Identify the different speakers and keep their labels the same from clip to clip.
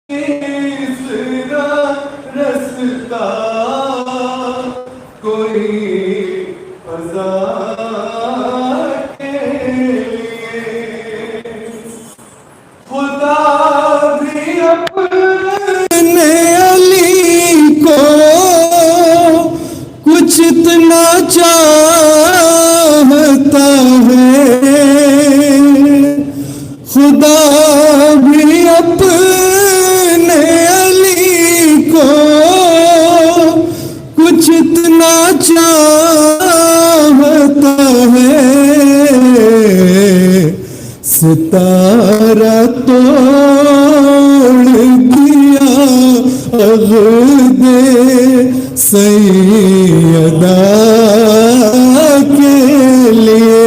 Speaker 1: تیسرا رستا کوئی فضا کے لیے خدا بھی اپنے علی کو کچھ اتنا چاہتا ہے، خدا بھی اپنے علی کو کچھ اتنا چاہتا ہے، ستارہ توڑ دیا عہد سیدہ کے لیے،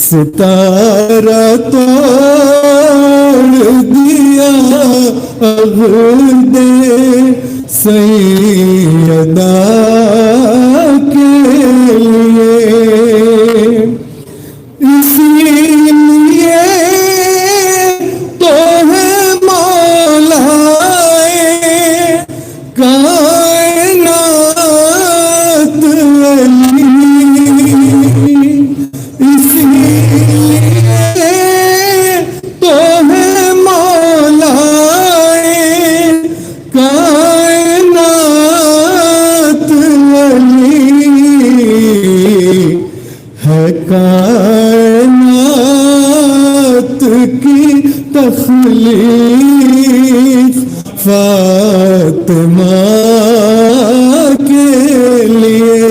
Speaker 1: ستارہ توڑ دیا عہد سیدہ کے لیے، اسی لیے تو ہے مولا کائنات علی، اسی لیے تو ہے مولا کائنات علی، ہے کائنات کی تخلیق فاطمہ کے لیے،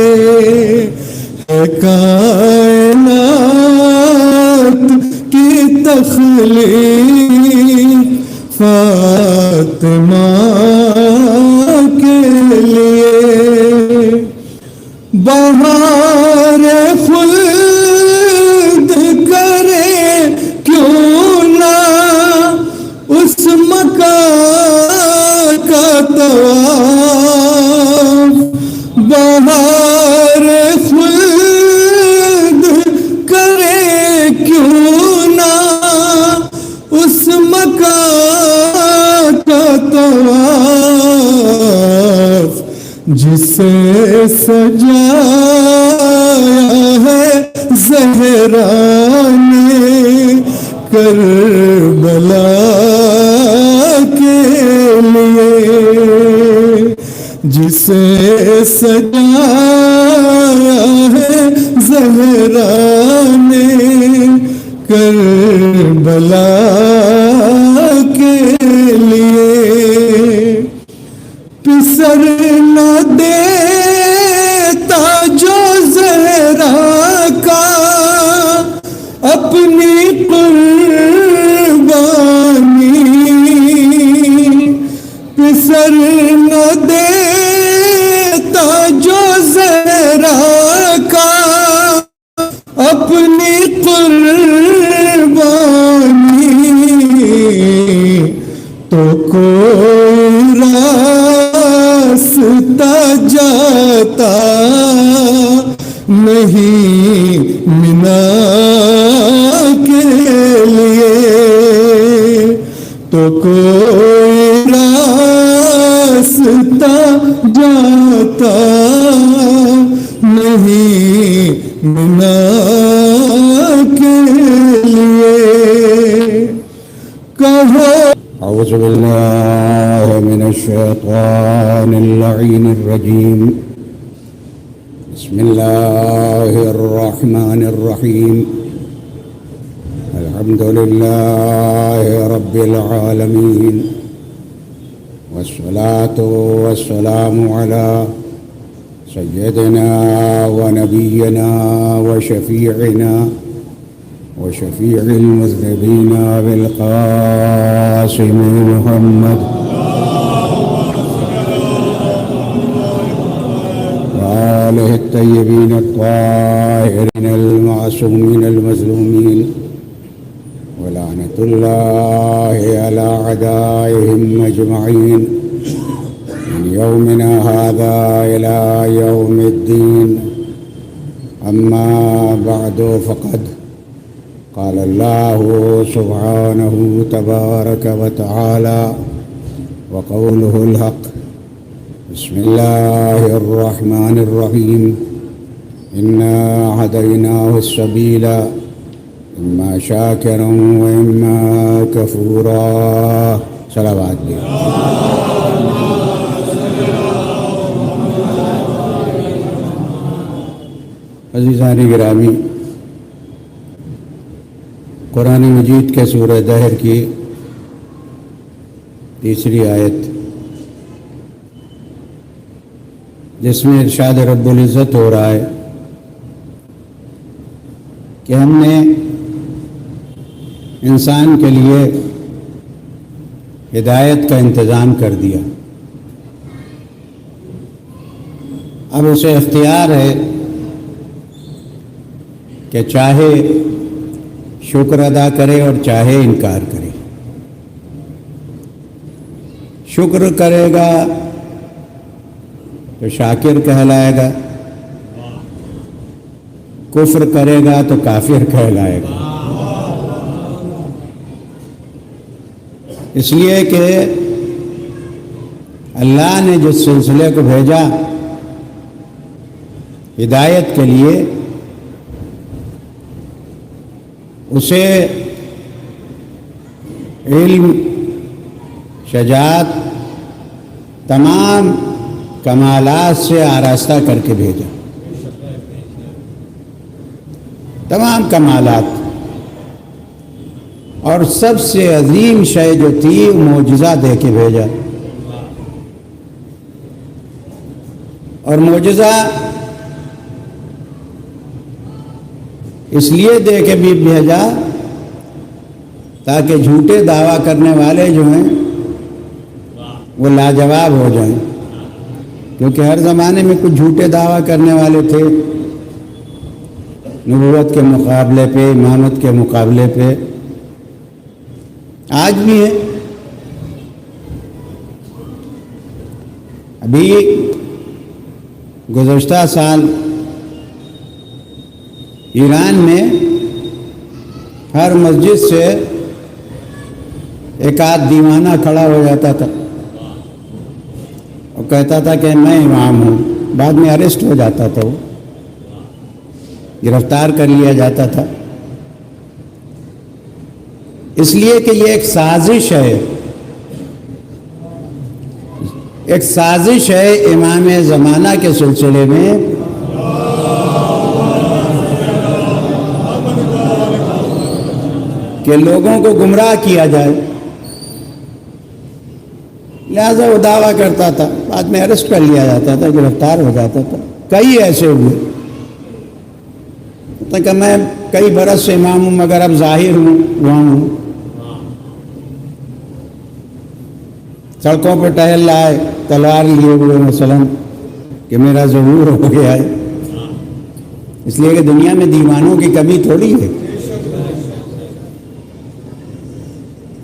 Speaker 1: ہے کائنات کی تخلیق فاطمہ کے لیے، بہار خلد کرے کیوں نہ اس مکان کا طواف، بہار خلد کرے کیوں نہ اس مکان کا طواف، جسے سجایا ہے زہرا نے کربلا کے لیے، جسے سجایا ہے زہرا نے کربلا کے لیے، پسر نہ دیتا جو زہرا کا اپنی قربانی، پسر نہ دیتا جو زہرا کا اپنی قربانی، تو کوئی راستہ جاتا نہیں منا کے لیے، تو کوئی راستہ جاتا نہیں منا کے لیے، کہو
Speaker 2: اعوذ باللہ من الشیطان اللعین الرجیم، بسم اللہ الرحمن الرحیم، الحمد للہ رب العالمین، والصلاة والسلام علی سیدنا ونبینا وشفیعنا وشفيع المذنبين بالقاسم محمد وآله الطيبين الطاهرين المعصومين المظلومين، ولعنة الله على أعدائهم أجمعين من يومنا هذا إلى يوم الدين، أما بعد، فقد قال الله سبحانه تبارك وتعالى وقوله الحق بسم الله الرحمن الرحيم إنا هديناه السبيل إما شاكرا وإما كفورا صلوات بھی عزیزان گرامی، قرآن مجید کے سورہ دہر کی تیسری آیت، جس میں ارشاد رب العزت ہو رہا ہے کہ ہم نے انسان کے لیے ہدایت کا انتظام کر دیا، اب اسے اختیار ہے کہ چاہے شکر ادا کرے اور چاہے انکار کرے۔ شکر کرے گا تو شاکر کہلائے گا، کفر کرے گا تو کافر کہلائے گا۔ اس لیے کہ اللہ نے جس سلسلے کو بھیجا ہدایت کے لیے، اسے علم، شجاعت، تمام کمالات سے آراستہ کر کے بھیجا، تمام کمالات، اور سب سے عظیم شے جو تھی معجزہ دے کے بھیجا۔ اور معجزہ اس لیے دے کے بھی بھیجا تاکہ جھوٹے دعویٰ کرنے والے جو ہیں وہ لاجواب ہو جائیں، کیونکہ ہر زمانے میں کچھ جھوٹے دعویٰ کرنے والے تھے، نبوت کے مقابلے پہ، امامت کے مقابلے پہ، آج بھی ہے۔ ابھی گزشتہ سال ایران میں ہر مسجد سے ایک آدھ دیوانہ کھڑا ہو جاتا تھا اور کہتا تھا کہ میں امام ہوں، بعد میں اریسٹ ہو جاتا تھا، وہ گرفتار کر لیا جاتا تھا، اس لیے کہ یہ ایک سازش ہے، ایک سازش ہے امام زمانہ کے سلسلے میں کہ لوگوں کو گمراہ کیا جائے، لہذا وہ دعویٰ کرتا تھا، بعد میں اریسٹ کر لیا جاتا تھا، گرفتار ہو جاتا تھا۔ کئی ایسے ہوئے کہ میں کئی برس سے امام ہوں مگر اب ظاہر ہوں، وہاں ہوں، سڑکوں پہ ٹہل رہا ہے تلوار لیے ہوئے مثلاً کہ میرا ظہور ہو گیا ہے، اس لیے کہ دنیا میں دیوانوں کی کمی تھوڑی ہے۔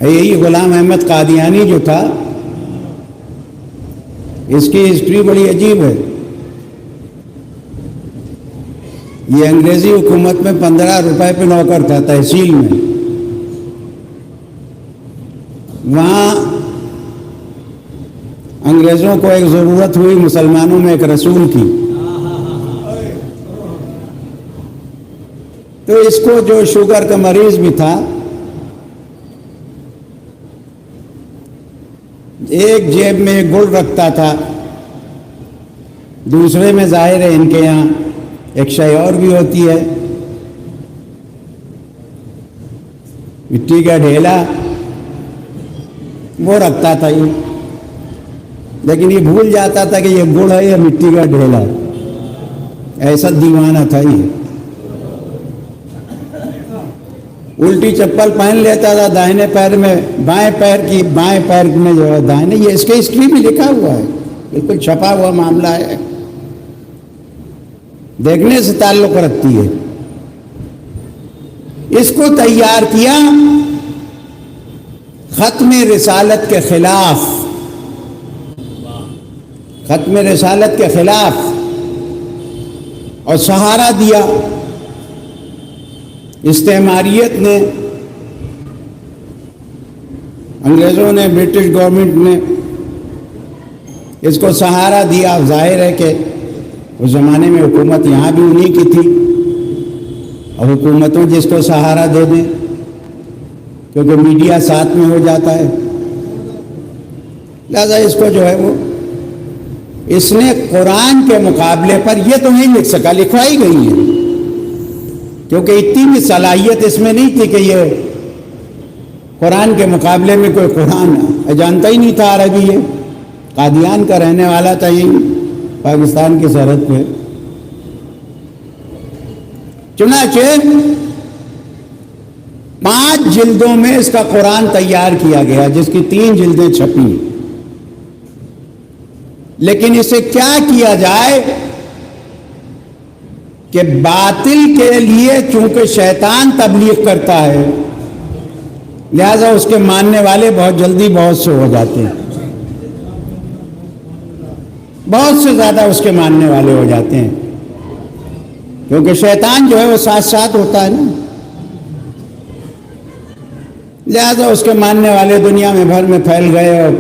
Speaker 2: یہی غلام احمد قادیانی جو تھا، اس کی ہسٹری بڑی عجیب ہے۔ یہ انگریزی حکومت میں 15 روپے پہ نوکر تھا تحصیل میں، وہاں انگریزوں کو ایک ضرورت ہوئی مسلمانوں میں ایک رسول کی، تو اس کو جو شوگر کا مریض بھی تھا، ایک جیب میں گڑ رکھتا تھا، دوسرے میں ظاہر ہے ان کے یہاں ایک شے اور بھی ہوتی ہے، مٹی کا ڈھیلا، وہ رکھتا تھا یہ، لیکن یہ بھول جاتا تھا کہ یہ گڑ ہے یا مٹی کا ڈھیلا، ایسا دیوانہ تھا یہ۔ الٹی چپل پہن لیتا تھا دائیں پیر میں، بائیں پیر میں جو ہے دائیں، یہ اس کے ہسٹری میں لکھا ہوا ہے، بالکل چھپا ہوا معاملہ ہے، دیکھنے سے تعلق رکھتی ہے۔ اس کو تیار کیا ختم رسالت کے خلاف، ختم رسالت کے خلاف، اور سہارا دیا استعماریت نے، انگریزوں نے، برٹش گورنمنٹ نے اس کو سہارا دیا. ظاہر ہے کہ اس زمانے میں حکومت یہاں بھی انہی کی تھی، اور حکومتوں جس کو سہارا دے دیں کیونکہ میڈیا ساتھ میں ہو جاتا ہے، لہذا اس کو جو ہے وہ اس نے قرآن کے مقابلے پر یہ تو نہیں لکھ سکا، لکھوائی گئی ہے کیونکہ اتنی بھی صلاحیت اس میں نہیں تھی کہ یہ قرآن کے مقابلے میں کوئی قرآن جانتا ہی نہیں تھا عربی. یہ قادیان کا رہنے والا تھا، یہ پاکستان کی سرحد پہ. چنانچہ 5 جلدوں میں اس کا قرآن تیار کیا گیا، جس کی 3 جلدیں چھپی. لیکن اسے کیا کیا جائے کہ باطل کے لیے چونکہ شیطان تبلیغ کرتا ہے، لہذا اس کے ماننے والے بہت جلدی بہت سے ہو جاتے ہیں، بہت سے زیادہ اس کے ماننے والے ہو جاتے ہیں، کیونکہ شیطان جو ہے وہ ساتھ ساتھ ہوتا ہے نا. لہذا اس کے ماننے والے دنیا میں بھر میں پھیل گئے، اور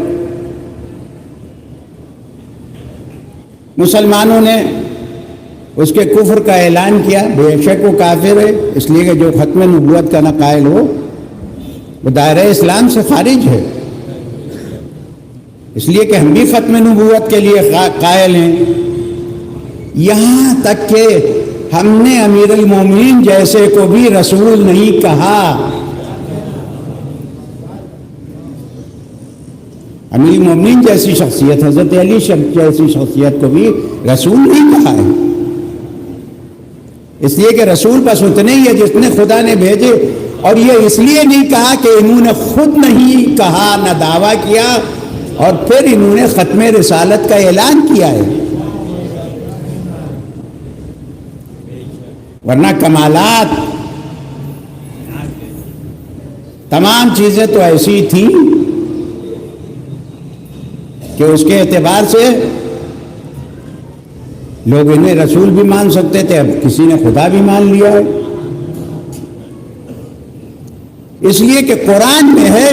Speaker 2: مسلمانوں نے اس کے کفر کا اعلان کیا. بے شک وہ کافر ہے، اس لیے کہ جو ختم نبوت کا نہ قائل ہو وہ دائرہ اسلام سے خارج ہے. اس لیے کہ ہم بھی ختم نبوت کے لیے قائل ہیں، یہاں تک کہ ہم نے امیر المومنین جیسے کو بھی رسول نہیں کہا. امیر المومنین جیسی شخصیت، حضرت علی جیسی شخصیت کو بھی رسول نہیں کہا ہے، اس لیے کہ رسول بس اتنے ہی ہے جس نے خدا نے بھیجے. اور یہ اس لیے نہیں کہا کہ انہوں نے خود نہیں کہا، نہ دعویٰ کیا، اور پھر انہوں نے ختم رسالت کا اعلان کیا ہے. ورنہ کمالات تمام چیزیں تو ایسی تھیں کہ اس کے اعتبار سے لوگ انہیں رسول بھی مان سکتے تھے. اب کسی نے خدا بھی مان لیا ہے، اس لیے کہ قرآن میں ہے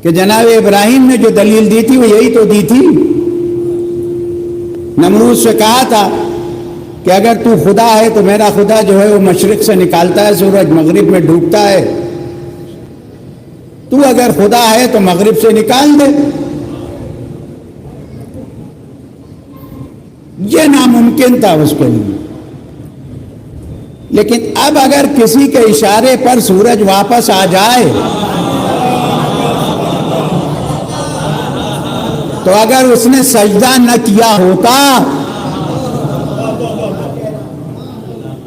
Speaker 2: کہ جناب ابراہیم نے جو دلیل دی تھی وہ یہی تو دی تھی. نمرود سے کہا تھا کہ اگر تو خدا ہے تو میرا خدا جو ہے وہ مشرق سے نکالتا ہے سورج، مغرب میں ڈوبتا ہے. تو اگر خدا ہے تو مغرب سے نکال دے. یہ ناممکن تھا اس کے لیے. لیکن اب اگر کسی کے اشارے پر سورج واپس آ جائے تو اگر اس نے سجدہ نہ کیا ہوتا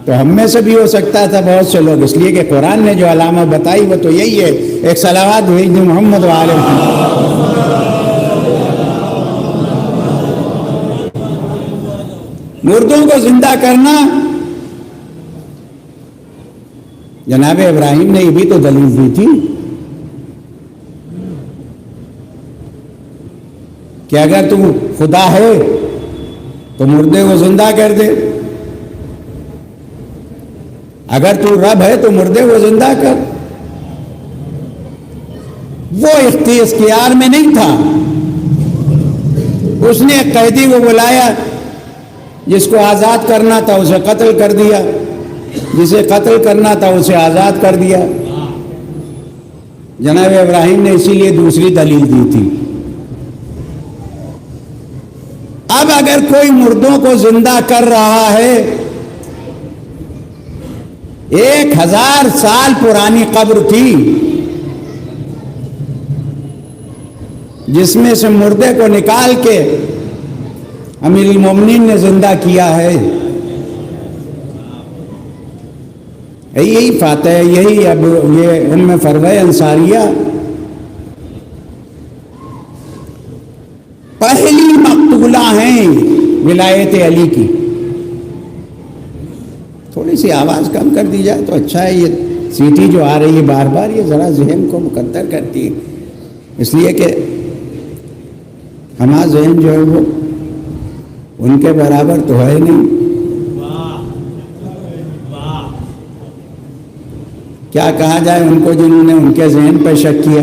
Speaker 2: تو ہم میں سے بھی ہو سکتا تھا بہت سے لوگ. اس لیے کہ قرآن نے جو علامہ بتائی وہ تو یہی ہے، ایک صلوات ہوئی جو محمد وآلہ مردوں کو زندہ کرنا. جناب ابراہیم نے یہ بھی تو دلیل دی تھی کہ اگر تو خدا ہے تو مردے کو زندہ کر دے، اگر تو رب ہے تو مردے کو زندہ کر. وہ اختیار میں نہیں تھا. اس نے ایک قیدی کو بلایا، جس کو آزاد کرنا تھا اسے قتل کر دیا، جسے قتل کرنا تھا اسے آزاد کر دیا. جناب ابراہیم نے اسی لیے دوسری دلیل دی تھی. اب اگر کوئی مردوں کو زندہ کر رہا ہے، 1000 سال پرانی قبر تھی جس میں سے مردے کو نکال کے امیر المومنین نے زندہ کیا ہے. یہی فاتح ہے، یہی اب یہ ام فروہ انصاریہ پہلی مقتولہ ہیں ولایت علی کی. تھوڑی سی آواز کم کر دی جائے تو اچھا ہے. یہ سیٹی جو آ رہی ہے بار بار یہ ذرا ذہن کو مقدر کرتی ہے، اس لیے کہ ہمارا ذہن جو ہے وہ ان کے برابر تو ہے نہیں. کیا کہا جائے ان کو جنہوں نے ان کے ذہن پر شک کیا؟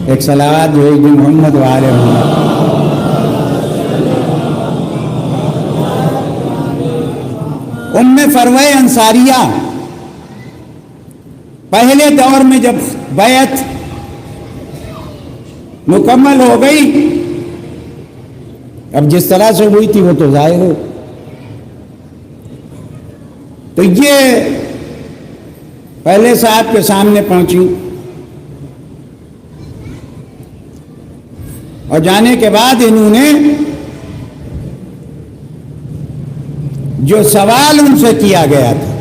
Speaker 2: ایک صلوات جو ہے محمد وآلہ محمد۔ ام فروہ انصاریہ پہلے دور میں جب بیعت مکمل ہو گئی، اب جس طرح سے ہوئی تھی وہ تو ظاہر ہو، تو یہ پہلے صاحب کے سامنے پہنچی اور جانے کے بعد انہوں نے جو سوال ان سے کیا گیا تھا،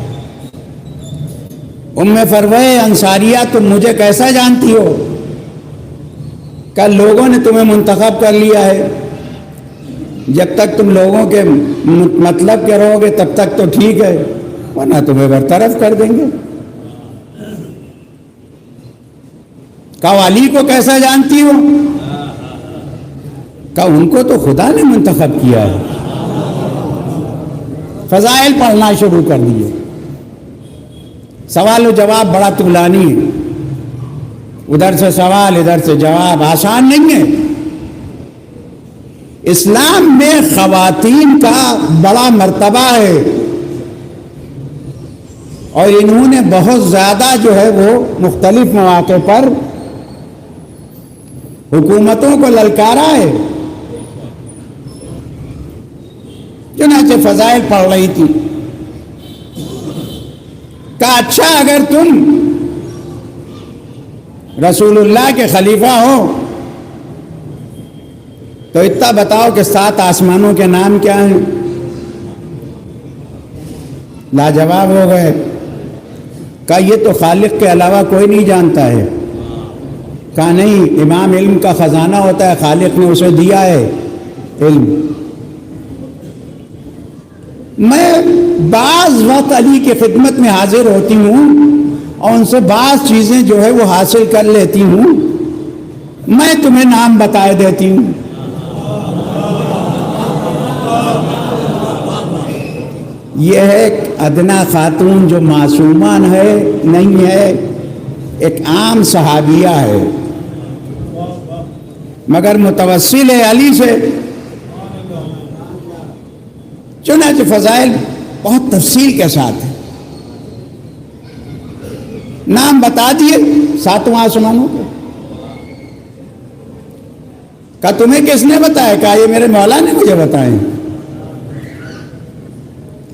Speaker 2: ام فروہ انصاریہ تم مجھے کیسا جانتی ہو؟ کہ لوگوں نے تمہیں منتخب کر لیا ہے، جب تک تم لوگوں کے مطلب کے رہو گے تب تک تو ٹھیک ہے، ورنہ تمہیں برطرف کر دیں گے۔ کہ علی کو کیسا جانتی ہو؟ کہ ان کو تو خدا نے منتخب کیا ہے۔ فضائل پڑھنا شروع کر دیے۔ سوال و جواب بڑا طولانی ہے، ادھر سے سوال ادھر سے جواب، آسان نہیں ہے۔ اسلام میں خواتین کا بڑا مرتبہ ہے، اور انہوں نے بہت زیادہ جو ہے وہ مختلف مواقع پر حکومتوں کو للکارا ہے۔ چنانچہ فضائل پڑھ رہی تھی، کہا اچھا اگر تم رسول اللہ کے خلیفہ ہو تو اتنا بتاؤ کہ 7 آسمانوں کے نام کیا ہیں؟ لاجواب ہو گئے۔ کہا یہ تو خالق کے علاوہ کوئی نہیں جانتا ہے۔ کہا نہیں، امام علم کا خزانہ ہوتا ہے، خالق نے اسے دیا ہے علم۔ میں بعض وقت علی کی خدمت میں حاضر ہوتی ہوں اور ان سے بعض چیزیں جو ہے وہ حاصل کر لیتی ہوں، میں تمہیں نام بتائے دیتی ہوں۔ یہ ہے ایک ادنا خاتون جو معصومان ہے نہیں ہے، ایک عام صحابیہ ہے، مگر متوسل ہے علی سے۔ چنانچہ فضائل بہت تفصیل کے ساتھ ہے، نام بتا دیے 7 آسمانوں کے۔ کہا تمہیں کس نے بتایا؟ کہا یہ میرے مولا نے مجھے بتائے۔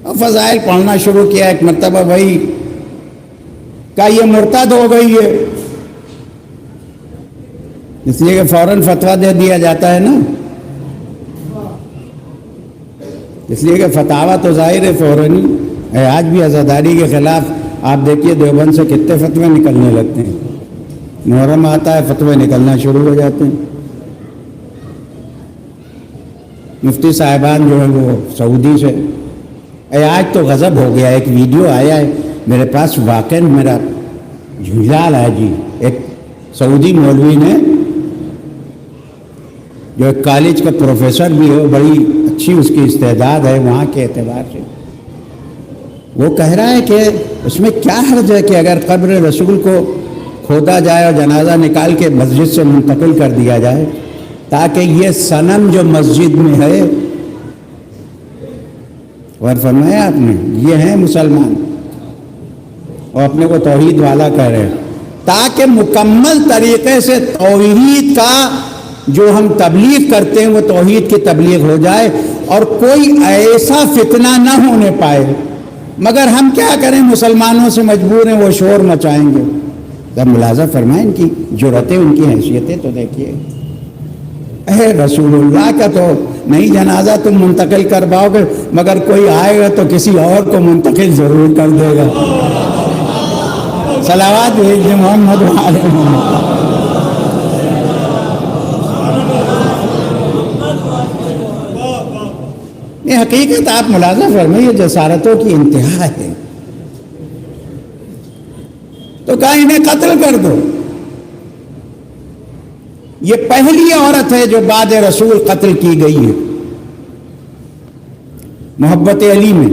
Speaker 2: اور فضائل پڑھنا شروع کیا، ایک مرتبہ بھائی کہا یہ مرتد ہو گئی ہے، اس لیے کہ فوراً فتویٰ دے دیا جاتا ہے نا، اس لیے کہ فتاویٰ تو ظاہر ہے فوراً ہی ہے۔ آج بھی عزاداری کے خلاف آپ دیکھیے دیوبند سے کتنے فتوے نکلنے لگتے ہیں، محرم آتا ہے فتوے نکلنا شروع ہو جاتے ہیں۔ مفتی صاحبان جو ہے وہ سعودی سے، آج تو غضب ہو گیا، ایک ویڈیو آیا ہے میرے پاس، واقعی میرا جھنجھال ہے جی۔ ایک سعودی مولوی نے جو ایک کالج کا پروفیسر بھی ہے، بڑی اچھی اس کی استعداد ہے وہاں کے اعتبار سے، وہ کہہ رہا ہے کہ اس میں کیا حرج ہے کہ اگر قبر رسول کو کھودا جائے اور جنازہ نکال کے مسجد سے منتقل کر دیا جائے، تاکہ یہ صنم جو مسجد میں ہے، اور فرمایا آپ نے یہ ہیں مسلمان اور اپنے کو توحید والا کہہ رہے ہیں، تاکہ مکمل طریقے سے توحید کا جو ہم تبلیغ کرتے ہیں وہ توحید کی تبلیغ ہو جائے اور کوئی ایسا فتنہ نہ ہونے پائے۔ مگر ہم کیا کریں، مسلمانوں سے مجبور ہیں، وہ شور مچائیں گے۔ جب ملاحظہ فرمائیں ان کی جرأتیں، ان کی حیثیتیں تو دیکھیے۔ اے رسول اللہ کا تو نہیں جنازہ تم منتقل کر پاؤ گے، مگر کوئی آئے گا تو کسی اور کو منتقل ضرور کر دے گا۔ صلوات بھیج محمد وآلہ محمد۔ یہ حقیقت آپ ملاحظہ فرمائیے، جسارتوں کی انتہا ہے۔ تو کہا انہیں قتل کر دو۔ یہ پہلی عورت ہے جو بعد رسول قتل کی گئی ہے، محبت علی میں۔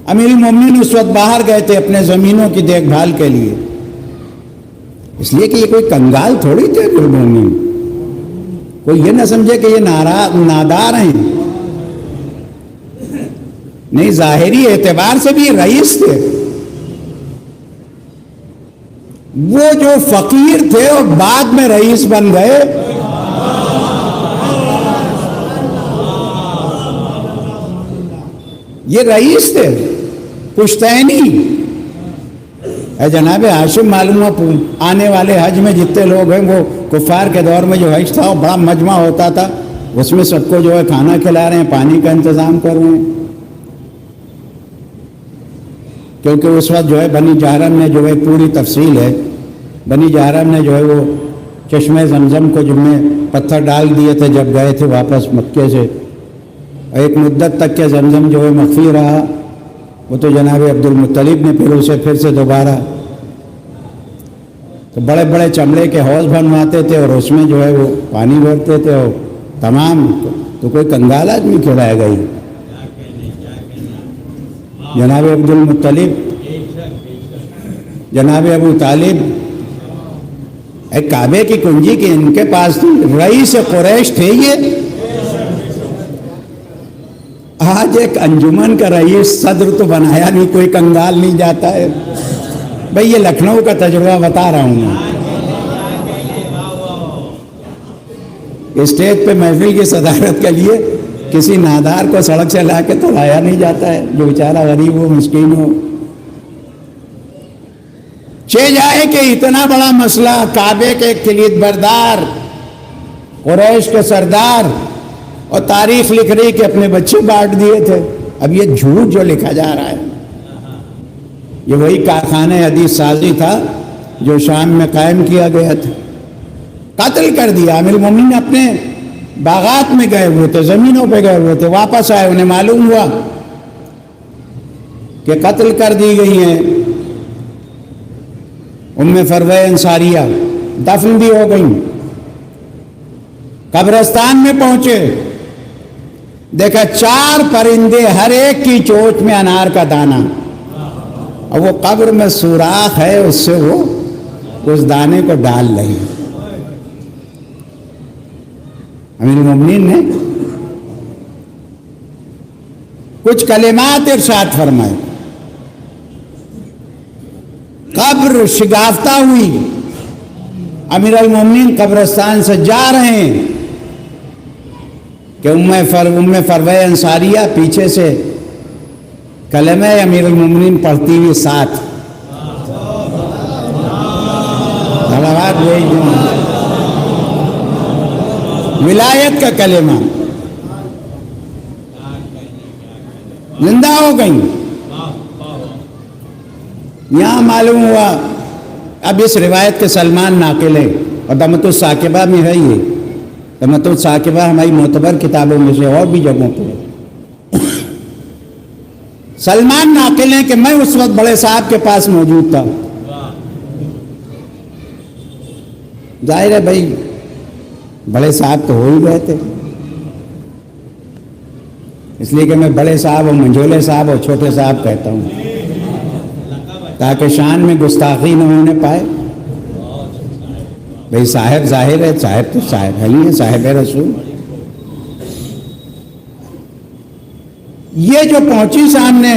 Speaker 2: امیر المومنین اس وقت باہر گئے تھے اپنے زمینوں کی دیکھ بھال کے لیے، اس لیے کہ یہ کوئی کنگال تھوڑی تھے امیر المومنین، کوئی یہ نہ سمجھے کہ یہ نادار ہیں، نہیں، ظاہری اعتبار سے بھی رئیس تھے، وہ جو فقیر تھے اور بعد میں رئیس بن گئے، یہ رئیس تھے پشتینی۔ اے جناب ہاشم، معلوم ہو آنے والے حج میں جتنے لوگ ہیں وہ کفار کے دور میں جو حج تھا وہ بڑا مجمع ہوتا تھا، اس میں سب کو جو ہے کھانا کھلا رہے ہیں، پانی کا انتظام کر رہے ہیں، کیونکہ اس وقت جو ہے بنی جہرم نے جو ہے پوری تفصیل ہے، بنی جہرم نے جو ہے وہ چشمہ زمزم کو جن میں پتھر ڈال دیے تھے جب گئے تھے واپس مکے سے، ایک مدت تک کہ زمزم جو ہے مخفی رہا، وہ تو جناب عبد المطلب نے پھر اسے پھر سے دوبارہ تو بڑے بڑے چمڑے کے حوض بنواتے تھے اور اس میں جو ہے وہ پانی بھرتے تھے، اور تمام تو کوئی کنگال آدمی کھلائے گا ہی، جناب عبد المطلب، جناب ابو طالب، ایک کعبے کی کنجی کی ان کے پاس تھی، رئیس قریش تھے یہ۔ آج ایک انجمن کا رئیس صدر تو بنایا نہیں، کوئی کنگال نہیں جاتا ہے بھئی، یہ لکھنؤ کا تجربہ بتا رہا ہوں میں۔ اسٹیج پہ محفل کی صدارت کے لیے کسی نادار کو سڑک سے لا کے تو لایا نہیں جاتا ہے، جو بیچارہ غریب ہو، مسکین ہو۔ چہ جائے کہ اتنا بڑا مسئلہ، کعبے کے کلید بردار، قریش کے سردار، اور تاریخ لکھ رہی کہ اپنے بچے بانٹ دیے تھے۔ اب یہ جھوٹ جو لکھا جا رہا ہے، یہ وہی کارخانہ حدیث سازی تھا جو شام میں قائم کیا گیا تھا، قتل کر دیا۔ امیر المومنین اپنے باغات میں گئے ہوئے تھے، زمینوں پہ گئے ہوئے تھے، واپس آئے، انہیں معلوم ہوا کہ قتل کر دی گئی ہیں ام فروہ انصاریہ، دفن بھی ہو گئی۔ قبرستان میں پہنچے، دیکھا 4 پرندے، ہر ایک کی چونچ میں انار کا دانہ، اور وہ قبر میں سوراخ ہے، اس سے وہ اس دانے کو ڈال رہی۔ امیر المومنین نے کچھ کلمات ارشاد فرمائے، قبر شگافتہ ہوئی، امیر المومنین قبرستان سے جا رہے ہیں کہ ام فروہ انصاریہ پیچھے سے کلمہ امیر المومنین پڑھتی ہوئی ساتھ ولایت کا کلمہ زندہ ہو گئی۔ یہاں معلوم ہوا، اب اس روایت کے سلمان ناقل ہے، اور دمت الثاقبہ میں ہے، یہ دمت الثاقبہ ہماری معتبر کتابوں میں سے اور بھی جگہوں پہ سلمان ناقل ہیں کہ میں اس وقت بڑے صاحب کے پاس موجود تھا۔ ظاہر ہے بھائی بڑے صاحب تو ہو ہی گئے تھے، اس لیے کہ میں بڑے صاحب اور منجولے صاحب اور چھوٹے صاحب کہتا ہوں تاکہ شان میں گستاخی نہ ہونے پائے۔ بھئی صاحب ظاہر ہے، صاحب تو صاحب ہے ہی ہے، صاحب رسول۔ یہ جو پہنچی سامنے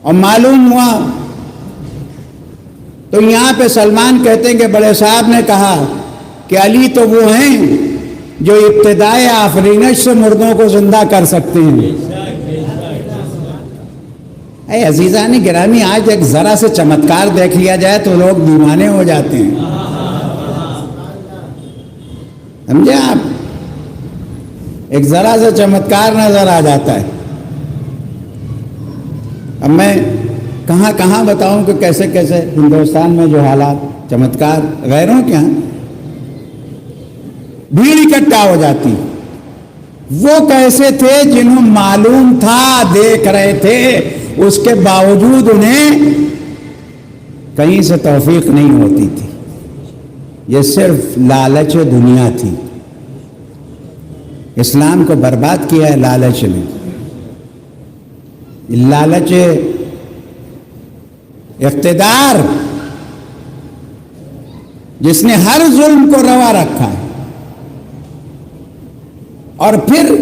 Speaker 2: اور معلوم ہوا، تو یہاں پہ سلمان کہتے ہیں کہ بڑے صاحب نے کہا کہ علی تو وہ ہیں جو ابتدائے آفرینش سے مردوں کو زندہ کر سکتے ہیں۔ اے عزیزان گرامی، آج ایک ذرا سے چمتکار دیکھ لیا جائے تو لوگ دیوانے ہو جاتے ہیں، سمجھے آپ؟ ایک ذرا سے چمتکار نظر آ جاتا ہے۔ اب میں کہاں کہاں بتاؤں کہ کیسے کیسے ہندوستان میں جو حالات چمتکار غیروں کے ہاں بھیڑ اکٹھا ہو جاتی۔ وہ کیسے تھے جنہوں معلوم تھا، دیکھ رہے تھے، اس کے باوجود انہیں کہیں سے توفیق نہیں ہوتی تھی۔ یہ صرف لالچ دنیا تھی، اسلام کو برباد کیا ہے لالچ نے۔ لالچ اقتدار جس نے ہر ظلم کو روا رکھا ہے، اور پھر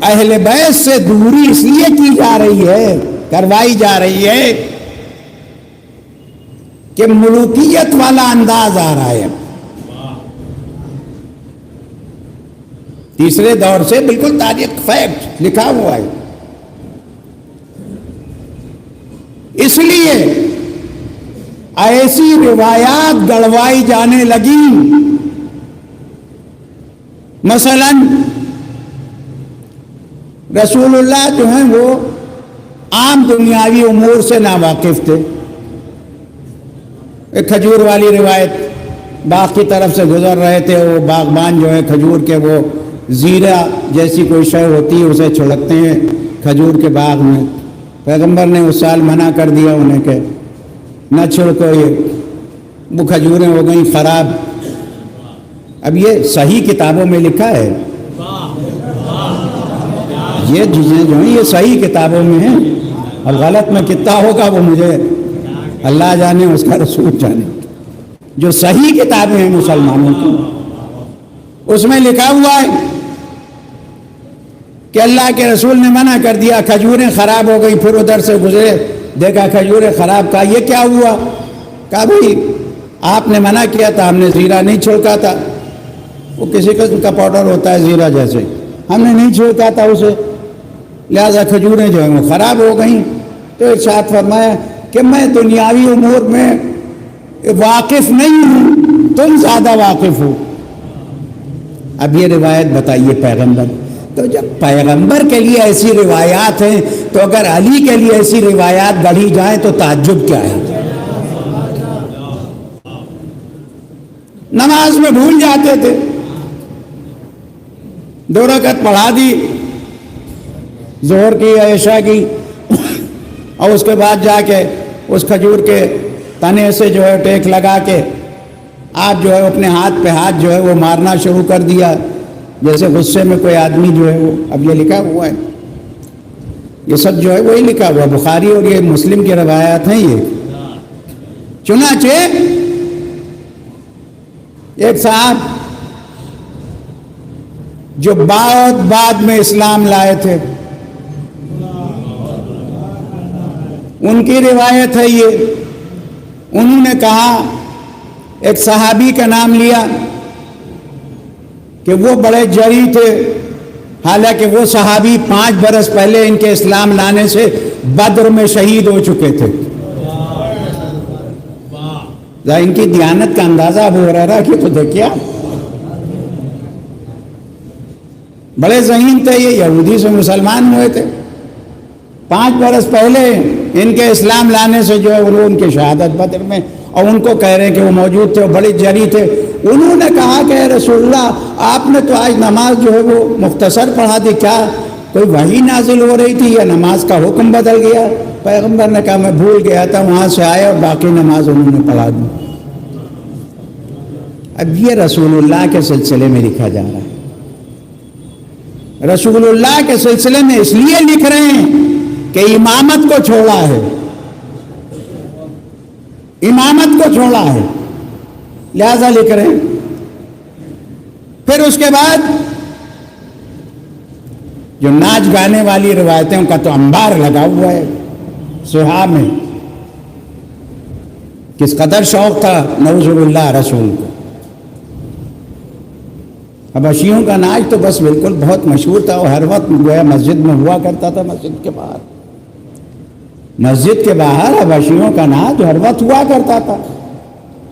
Speaker 2: اہل بیت سے دوری اس لیے کی جا رہی ہے، کروائی جا رہی ہے کہ ملوکیت والا انداز آ رہا ہے۔ تیسرے دور سے بالکل تاریخ فیکٹ لکھا ہوا ہے۔ اس لیے ایسی روایات گڑوائی جانے لگی، مثلا رسول اللہ جو ہیں وہ عام دنیاوی امور سے ناواقف تھے۔ ایک کھجور والی روایت، باغ کی طرف سے گزر رہے تھے، وہ باغبان جو ہے کھجور کے وہ زیرہ جیسی کوئی شے ہوتی ہے اسے چھڑکتے ہیں کھجور کے باغ میں۔ پیغمبر نے اس سال منع کر دیا انہیں کہ نہ چھڑکو، یہ وہ کھجوریں ہو گئیں خراب۔ اب یہ صحیح کتابوں میں لکھا ہے، یہ چیزیں جو ہیں یہ صحیح کتابوں میں ہیں، اب غلط میں کتنا ہوگا وہ مجھے اللہ جانے، اس کا رسول جانے۔ جو صحیح کتابیں ہیں مسلمانوں کی، اس میں لکھا ہوا ہے کہ اللہ کے رسول نے منع کر دیا، کھجوریں خراب ہو گئی۔ پھر ادھر سے گزرے، دیکھا کھجوریں خراب، کہا یہ کیا ہوا؟ کہا بھائی آپ نے منع کیا تھا، ہم نے زیرہ نہیں چھڑکا تھا۔ وہ کسی قسم کا پاؤڈر ہوتا ہے زیرہ جیسے، ہم نے نہیں چھڑکا تھا اسے، لہذا کھجوریں جو ہیں وہ خراب ہو گئیں۔ تو ارشاد فرمایا کہ میں دنیاوی امور میں واقف نہیں ہوں، تم زیادہ واقف ہو۔ اب یہ روایت بتائیے پیغمبر، تو جب پیغمبر کے لیے ایسی روایات ہیں تو اگر علی کے لیے ایسی روایات گڑھی جائیں تو تعجب کیا ہے؟ نماز میں بھول جاتے تھے، 2 رکعت پڑھا دی ظہر کی یا عشاء کی، اور اس کے بعد جا کے اس کھجور کے تنے سے جو ہے ٹیک لگا کے آپ جو ہے اپنے ہاتھ پہ ہاتھ جو ہے وہ مارنا شروع کر دیا، جیسے غصے میں کوئی آدمی جو ہے وہ۔ اب یہ لکھا ہوا ہے، یہ سب جو ہے وہی لکھا ہوا، بخاری اور یہ مسلم کی روایات ہیں یہ۔ چنانچہ ایک صاحب جو بہت بعد میں اسلام لائے تھے، ان کی روایت ہے یہ، انہوں نے کہا، ایک صحابی کا نام لیا کہ وہ بڑے جری تھے، حالانکہ وہ صحابی 5 برس پہلے ان کے اسلام لانے سے بدر میں شہید ہو چکے تھے۔ ان کی دیانت کا اندازہ ابو ہریرہ کی تو دیکھیے آپ، بڑے ذہین تھے، یہ یہودی سے مسلمان ہوئے تھے، 5 برس پہلے ان کے اسلام لانے سے جو ہے وہ ان کی شہادت بدر میں، اور ان کو کہہ رہے ہیں کہ وہ موجود تھے، وہ بڑے جری تھے۔ انہوں نے کہا کہ اے رسول اللہ، آپ نے تو آج نماز جو ہے وہ مختصر پڑھا دی، کیا کوئی وحی نازل ہو رہی تھی یا نماز کا حکم بدل گیا؟ پیغمبر نے کہا میں بھول گیا تھا، وہاں سے آیا اور باقی نماز انہوں نے پڑھا دی۔ اب یہ رسول اللہ کے سلسلے میں لکھا جا رہا ہے، رسول اللہ کے سلسلے میں اس لیے لکھ رہے ہیں کہ امامت کو چھوڑا ہے، امامت کو چھوڑا ہے، لہذا لکھ رہے ہیں۔ پھر اس کے بعد جو ناچ گانے والی روایتیں، ان کا تو انبار لگا ہوا ہے صحابہ میں، کس قدر شوق تھا نعوذ باللہ رسول کو۔ حبشیوں کا ناچ تو بس بالکل بہت مشہور تھا، وہ ہر وقت گویا مسجد میں ہوا کرتا تھا، مسجد کے باہر، مسجد کے باہر حبشیوں کا ناچ ہر وقت ہوا کرتا تھا،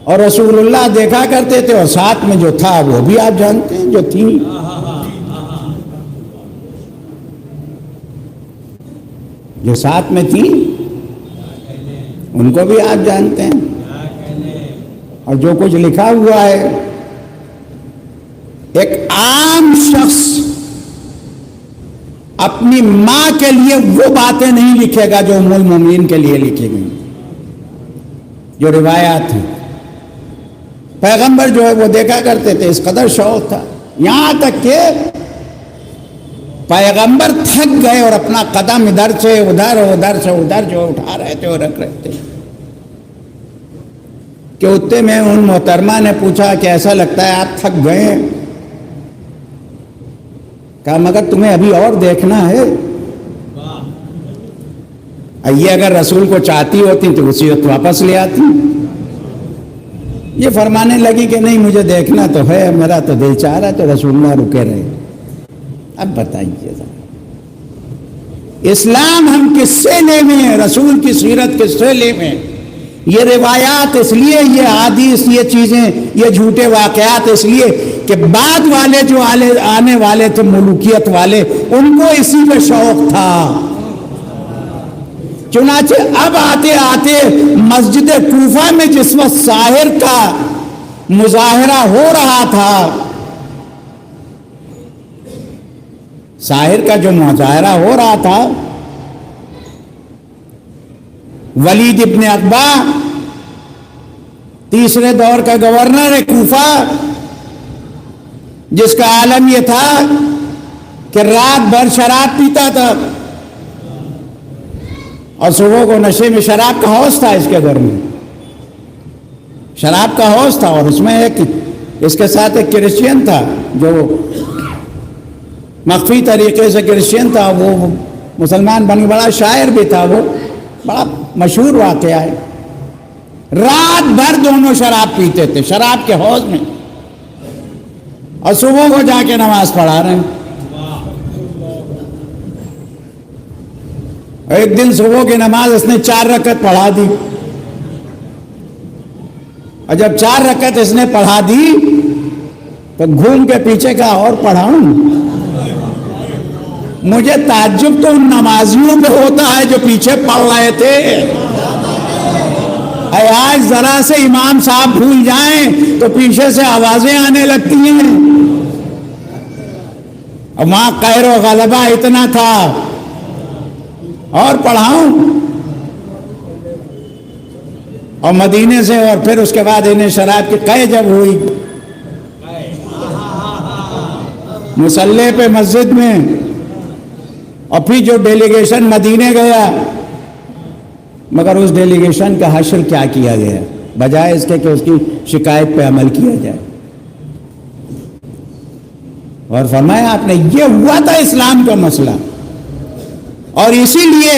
Speaker 2: اور رسول اللہ دیکھا کرتے تھے، اور ساتھ میں جو تھا وہ بھی آپ جانتے ہیں، جو تھی جو ساتھ میں تھی ان کو بھی آپ جانتے ہیں۔ اور جو کچھ لکھا ہوا ہے، ایک عام شخص اپنی ماں کے لیے وہ باتیں نہیں لکھے گا جو ام المومنین کے لیے لکھی گئی، جو روایات ہیں۔ پیغمبر جو ہے وہ دیکھا کرتے تھے، اس قدر شوق تھا، یہاں تک کہ پیغمبر تھک گئے اور اپنا قدم ادھر سے ادھر ادھر سے ادھر جو اٹھا رہے تھے اور رکھ رہے تھے کہ اتنے میں ان محترمہ نے پوچھا کہ ایسا لگتا ہے آپ تھک گئے ہیں. کہا مگر تمہیں ابھی اور دیکھنا ہے. یہ اگر رسول کو چاہتی ہوتی تو اسی وقت واپس لے آتی. یہ فرمانے لگی کہ نہیں مجھے دیکھنا تو ہے, میرا تو دل چاہ رہا ہے, تو رسول اللہ رکے رہے. اب بتائیے اسلام ہم کس سے لے میں, رسول کی سیرت کس سے لے میں؟ یہ روایات اس لیے, یہ حدیث, یہ چیزیں, یہ جھوٹے واقعات اس لیے کہ بعد والے جو آنے والے تھے ملوکیت والے, ان کو اسی پہ شوق تھا. چنانچہ اب آتے آتے مسجد کوفہ میں جس وقت ساحر کا مظاہرہ ہو رہا تھا, ساحر کا جو مظاہرہ ہو رہا تھا, ولید ابن عقبہ تیسرے دور کا گورنر ہے کوفہ, جس کا عالم یہ تھا کہ رات بھر شراب پیتا تھا اور صبح کو نشے میں, شراب کا حوض تھا اس کے گھر میں, شراب کا حوض تھا. اور اس میں ایک اس کے ساتھ ایک کرسچین تھا جو مخفی طریقے سے کرسچین تھا, وہ مسلمان بن, بڑا شاعر بھی تھا, وہ بڑا مشہور واقعہ ہے. رات بھر دونوں شراب پیتے تھے شراب کے حوض میں, اور صبح کو جا کے نماز پڑھا رہے ہیں. ایک دن صبح کی نماز اس نے 4 رکعت پڑھا دی, اور جب 4 رکعت اس نے پڑھا دی تو گھوم کے پیچھے کا اور پڑھاؤں. مجھے تعجب تو ان نمازیوں پہ ہوتا ہے جو پیچھے پڑھ رہے تھے. آج ذرا سے امام صاحب بھول جائیں تو پیچھے سے آوازیں آنے لگتی ہیں, اور وہاں قہر و غلبہ اتنا تھا, اور پڑھاؤں. اور مدینے سے, اور پھر اس کے بعد انہیں شراب کی قے جب ہوئی مصلی پہ مسجد میں, اور پھر جو ڈیلیگیشن مدینے گیا, مگر اس ڈیلیگیشن کا حشر کیا کیا گیا بجائے اس کے کہ اس کی شکایت پہ عمل کیا جائے. اور فرمایا آپ نے یہ ہوا تھا اسلام کا مسئلہ, اور اسی لیے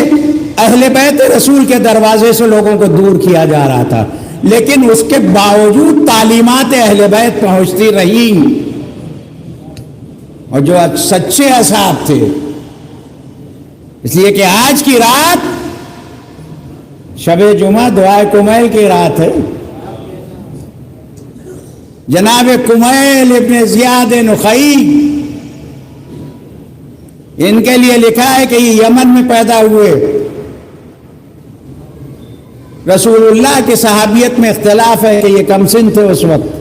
Speaker 2: اہل بیت رسول کے دروازے سے لوگوں کو دور کیا جا رہا تھا, لیکن اس کے باوجود تعلیمات اہل بیت پہنچتی رہی, اور جو سچے اصحاب تھے. اس لیے کہ آج کی رات شب جمعہ دعائے کمیل کی رات ہے. جناب کمیل ابن زیاد نخعی, ان کے لیے لکھا ہے کہ یہ یمن میں پیدا ہوئے. رسول اللہ کی صحابیت میں اختلاف ہے کہ یہ کم سن تھے اس وقت,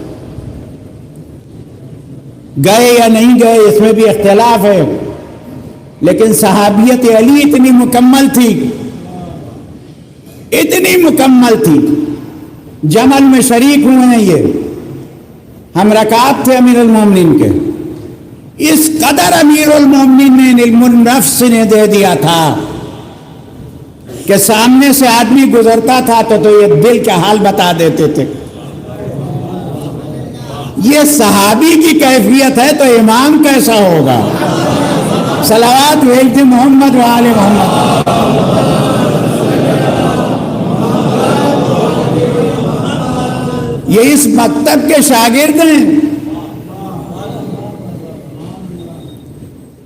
Speaker 2: گئے یا نہیں گئے اس میں بھی اختلاف ہے, لیکن صحابیت علی اتنی مکمل تھی, اتنی مکمل تھی. جمل میں شریک ہوئے ہیں یہ, ہم رکعت تھے امیر المومنین کے. اس قدر امیر المومنین نے علم النفس نے دے دیا تھا کہ سامنے سے آدمی گزرتا تھا تو یہ دل کا حال بتا دیتے تھے. یہ صحابی کی کیفیت ہے تو امام کیسا ہوگا؟ صلوات بھیجتے محمد و آل محمد. یہ اس مکتب کے شاگرد ہیں.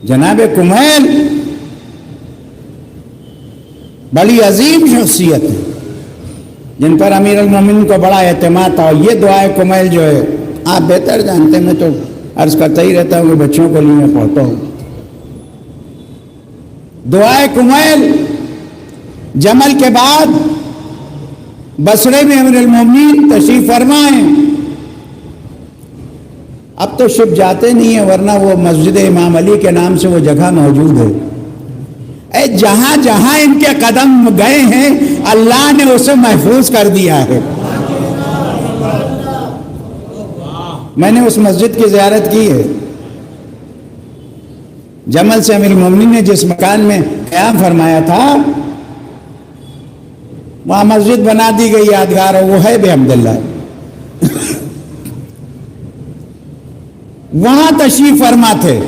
Speaker 2: جناب کمیل بڑی عظیم شخصیت ہے جن پر امیر المومنین کو بڑا اعتماد تھا. اور یہ دعائے کمیل جو ہے آپ بہتر جانتے ہیں, میں تو عرض کرتا ہی رہتا ہوں کہ بچوں کو لیے میں پڑھتا ہوں. دعائے کمیل جمل کے بعد بصرے میں امیر المومنین تشریف فرمائیں. اب تو شپ جاتے نہیں ہیں, ورنہ وہ مسجد امام علی کے نام سے وہ جگہ موجود ہے. جہاں جہاں ان کے قدم گئے ہیں اللہ نے اسے محفوظ کر دیا ہے. میں نے اس مسجد کی زیارت کی ہے جمل سے امیر المومنین نے جس مکان میں قیام فرمایا تھا وہاں مسجد بنا دی گئی یادگار، اور وہ ہے بحمداللہ۔ وہاں تشریف فرما تھے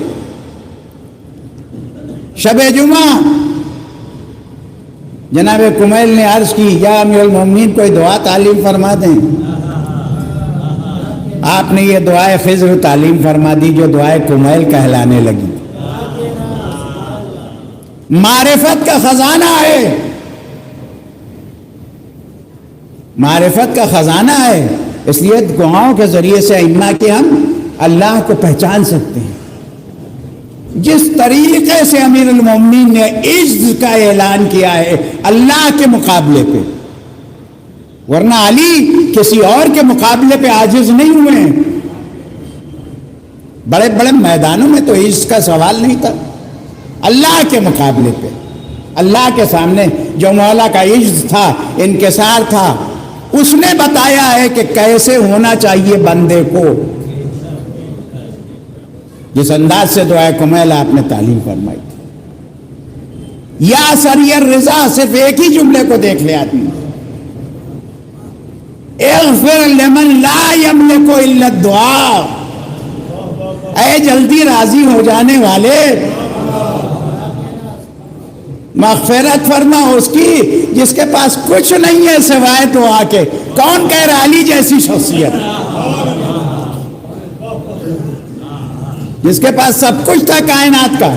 Speaker 2: شب جمعہ۔ جناب کمیل نے عرض کی یا امیر المومنین کوئی دعا تعلیم فرما دیں۔ آپ نے یہ دعائے خضر تعلیم فرما دی جو دعائے کمیل کہلانے لگی۔ معرفت کا خزانہ ہے، معرفت کا خزانہ ہے، اس لیے دعاؤں کے ذریعے سے ائمہ کے ہم اللہ کو پہچان سکتے ہیں۔ جس طریقے سے امیر المومنین نے عجز کا اعلان کیا ہے اللہ کے مقابلے پہ، ورنہ علی کسی اور کے مقابلے پہ عاجز نہیں ہوئے ہیں۔ بڑے بڑے میدانوں میں تو عجز کا سوال نہیں تھا، اللہ کے مقابلے پہ، اللہ کے سامنے جو مولا کا عجز تھا، انکسار تھا، اس نے بتایا ہے کہ کیسے ہونا چاہیے بندے کو۔ جس انداز سے دعائے کمیل آپ نے تعلیم فرمائی تھی، یا سری الرضا، صرف ایک ہی جملے کو دیکھ لے آدمی، اغفر لمن لا یملک الا الدعاء، اے جلدی راضی ہو جانے والے، مغفرت فرما اس کی جس کے پاس کچھ نہیں ہے سوائے دعا کے۔ کون کہہ رہا علی جیسی شخصیت جس کے پاس سب کچھ تھا کائنات کا،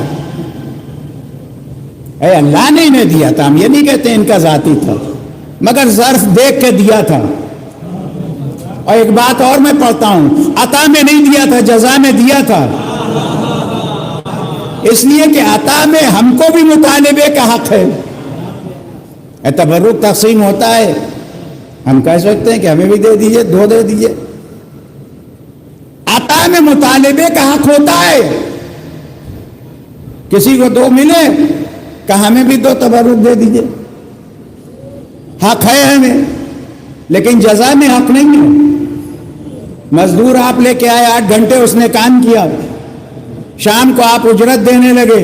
Speaker 2: اے اللہ نے انہیں دیا تھا، ہم یہ نہیں کہتے ان کا ذاتی تھا، مگر ظرف دیکھ کے دیا تھا۔ اور ایک بات اور میں پڑھتا ہوں، عطا میں نہیں دیا تھا، جزا میں دیا تھا، اس لیے کہ عطا میں ہم کو بھی مطالبے کا حق ہے۔ تبرک تقسیم ہوتا ہے، ہم کہہ سکتے ہیں کہ ہمیں بھی دے دیجئے، دو دے دیجئے۔ عطا میں مطالبے کا حق ہوتا ہے، کسی کو دو ملے کہ ہمیں بھی دو، تبرک دے دیجئے، حق ہے ہمیں، لیکن جزا میں حق نہیں ہے۔ مزدور آپ لے کے آئے، 8 گھنٹے اس نے کام کیا، شام کو آپ اجرت دینے لگے،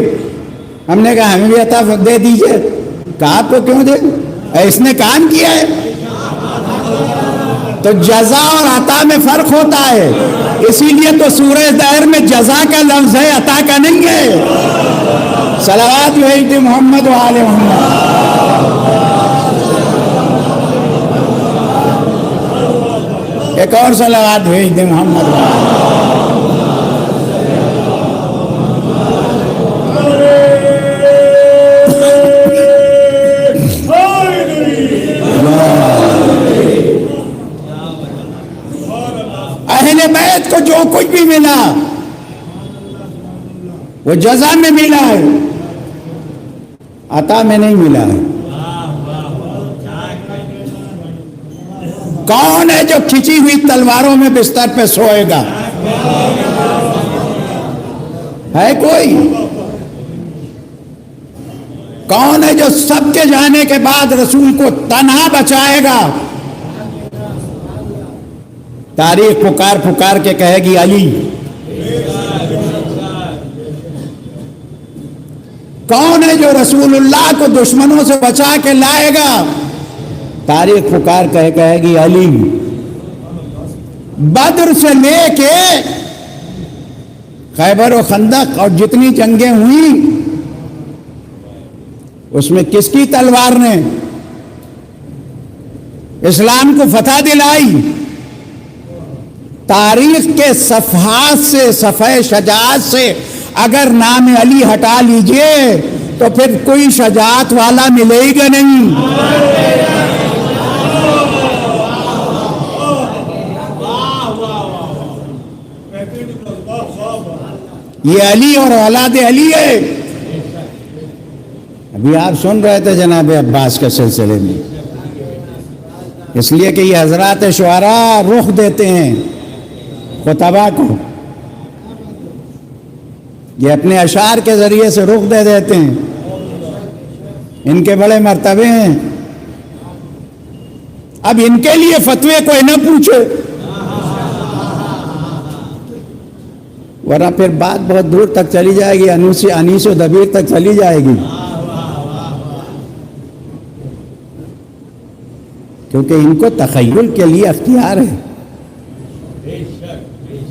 Speaker 2: ہم نے کہا ہمیں بھی عطا دے دیجئے، کہا آپ کو کیوں دے، اس نے کام کیا ہے۔ تو جزا اور عطا میں فرق ہوتا ہے، اسی لیے تو سورہ دہر میں جزا کا لفظ ہے، عطا کا نہیں ہے۔ صلوات بھیج محمد و آل محمد۔ ایک اور صلوات بھیج دیں محمد و آل بیت کو جو کچھ بھی ملا وہ جزا میں ملا ہے، عطا میں نہیں ملا ہے۔ کون ہے جو کھچی ہوئی تلواروں میں بستر پہ سوئے گا؟ ہے کوئی؟ کون ہے جو سب کے جانے کے بعد رسول کو تنہا بچائے گا؟ تاریخ پکار پکار کے کہے گی علی۔ کون ہے جو رسول اللہ کو دشمنوں سے بچا کے لائے گا؟ تاریخ پکار کہے گی علی۔ بدر سے لے کے خیبر و خندق اور جتنی جنگیں ہوئی اس میں کس کی تلوار نے اسلام کو فتح دلائی؟ تاریخ کے صفحات سے، صفحہ شجاعت سے اگر نام علی ہٹا لیجئے تو پھر کوئی شجاعت والا ملے گا نہیں۔ یہ علی اور اولاد علی ہے۔ ابھی آپ سن رہے تھے جناب عباس کے سلسلے میں، اس لیے کہ یہ حضرات شعراء رخ دیتے ہیں خطبہ کو، یہ اپنے اشعار کے ذریعے سے رخ دے دیتے ہیں، ان کے بڑے مرتبے ہیں۔ اب ان کے لیے فتوے کوئی نہ پوچھے، ورنہ پھر بات بہت دور تک چلی جائے گی، انیس و دبیر تک چلی جائے گی، کیونکہ ان کو تخیل کے لیے اختیار ہے،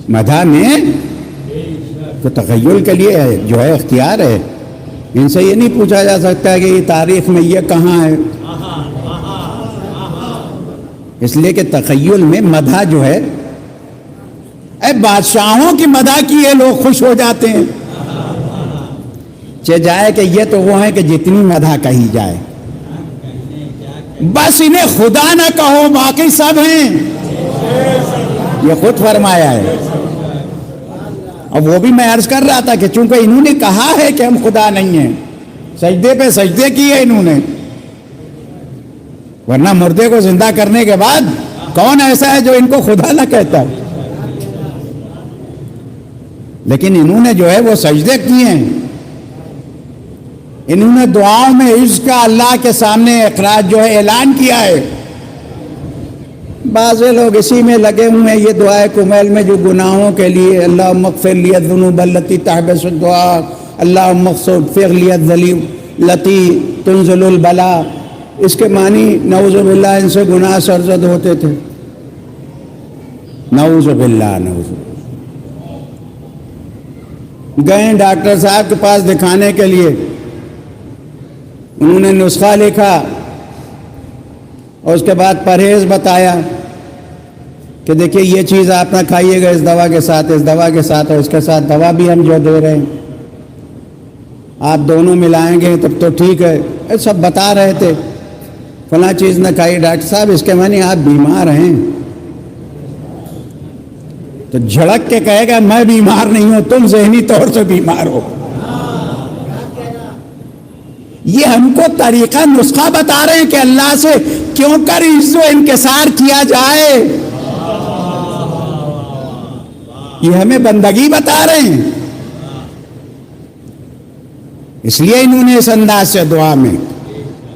Speaker 2: مدح میں تو تخیل کے لیے جو ہے اختیار ہے. ان سے یہ نہیں پوچھا جا سکتا کہ یہ تاریخ میں یہ کہاں ہے، اس لیے کہ تخیل میں مدح جو ہے، اے بادشاہوں کی مدح کی یہ لوگ خوش ہو جاتے ہیں، چہ جائے کہ یہ تو وہ ہیں کہ جتنی مدح کہی جائے، بس انہیں خدا نہ کہو باقی سب ہیں، یہ خود فرمایا ہے. اب وہ بھی میں عرض کر رہا تھا کہ چونکہ انہوں نے کہا ہے کہ ہم خدا نہیں ہیں، سجدے پہ سجدے کیے انہوں نے، ورنہ مردے کو زندہ کرنے کے بعد کون ایسا ہے جو ان کو خدا نہ کہتا؟ لیکن انہوں نے جو ہے وہ سجدے کیے ہیں، انہوں نے دعاؤں میں عشق کا اللہ کے سامنے اخراج جو ہے اعلان کیا ہے. بعض لوگ اسی میں لگے ہوئے ہیں، یہ دعائے کمیل میں جو گناہوں کے لیے اللہم اغفر لی الذنوب التی تحبس الدعاء، اللہم اغفر لی الذنوب التی تنزل البلا، اس کے معنی نعوذ باللہ ان سے گناہ سرزد ہوتے تھے. نعوذ باللہ، نعوذ باللہ. گئے ڈاکٹر صاحب کے پاس دکھانے کے لیے، انہوں نے نسخہ لکھا اور اس کے بعد پرہیز بتایا کہ دیکھیے یہ چیز آپ نہ کھائیے گا اس دوا کے ساتھ، اس دوا کے ساتھ، اور اس کے ساتھ دوا بھی ہم جو دے رہے ہیں آپ دونوں ملائیں گے تب تو ٹھیک ہے. سب بتا رہے تھے فلاں چیز نہ کھائیے. ڈاکٹر صاحب اس کے معنی آپ بیمار ہیں؟ تو جھڑک کے کہے گا میں بیمار نہیں ہوں، تم ذہنی طور سے بیمار ہو. یہ ہم کو طریقہ نسخہ بتا رہے ہیں کہ اللہ سے کیوں کر عجز و انکسار کیا جائے، یہ ہمیں بندگی بتا رہے ہیں. اس لیے انہوں نے اس انداز سے دعا میں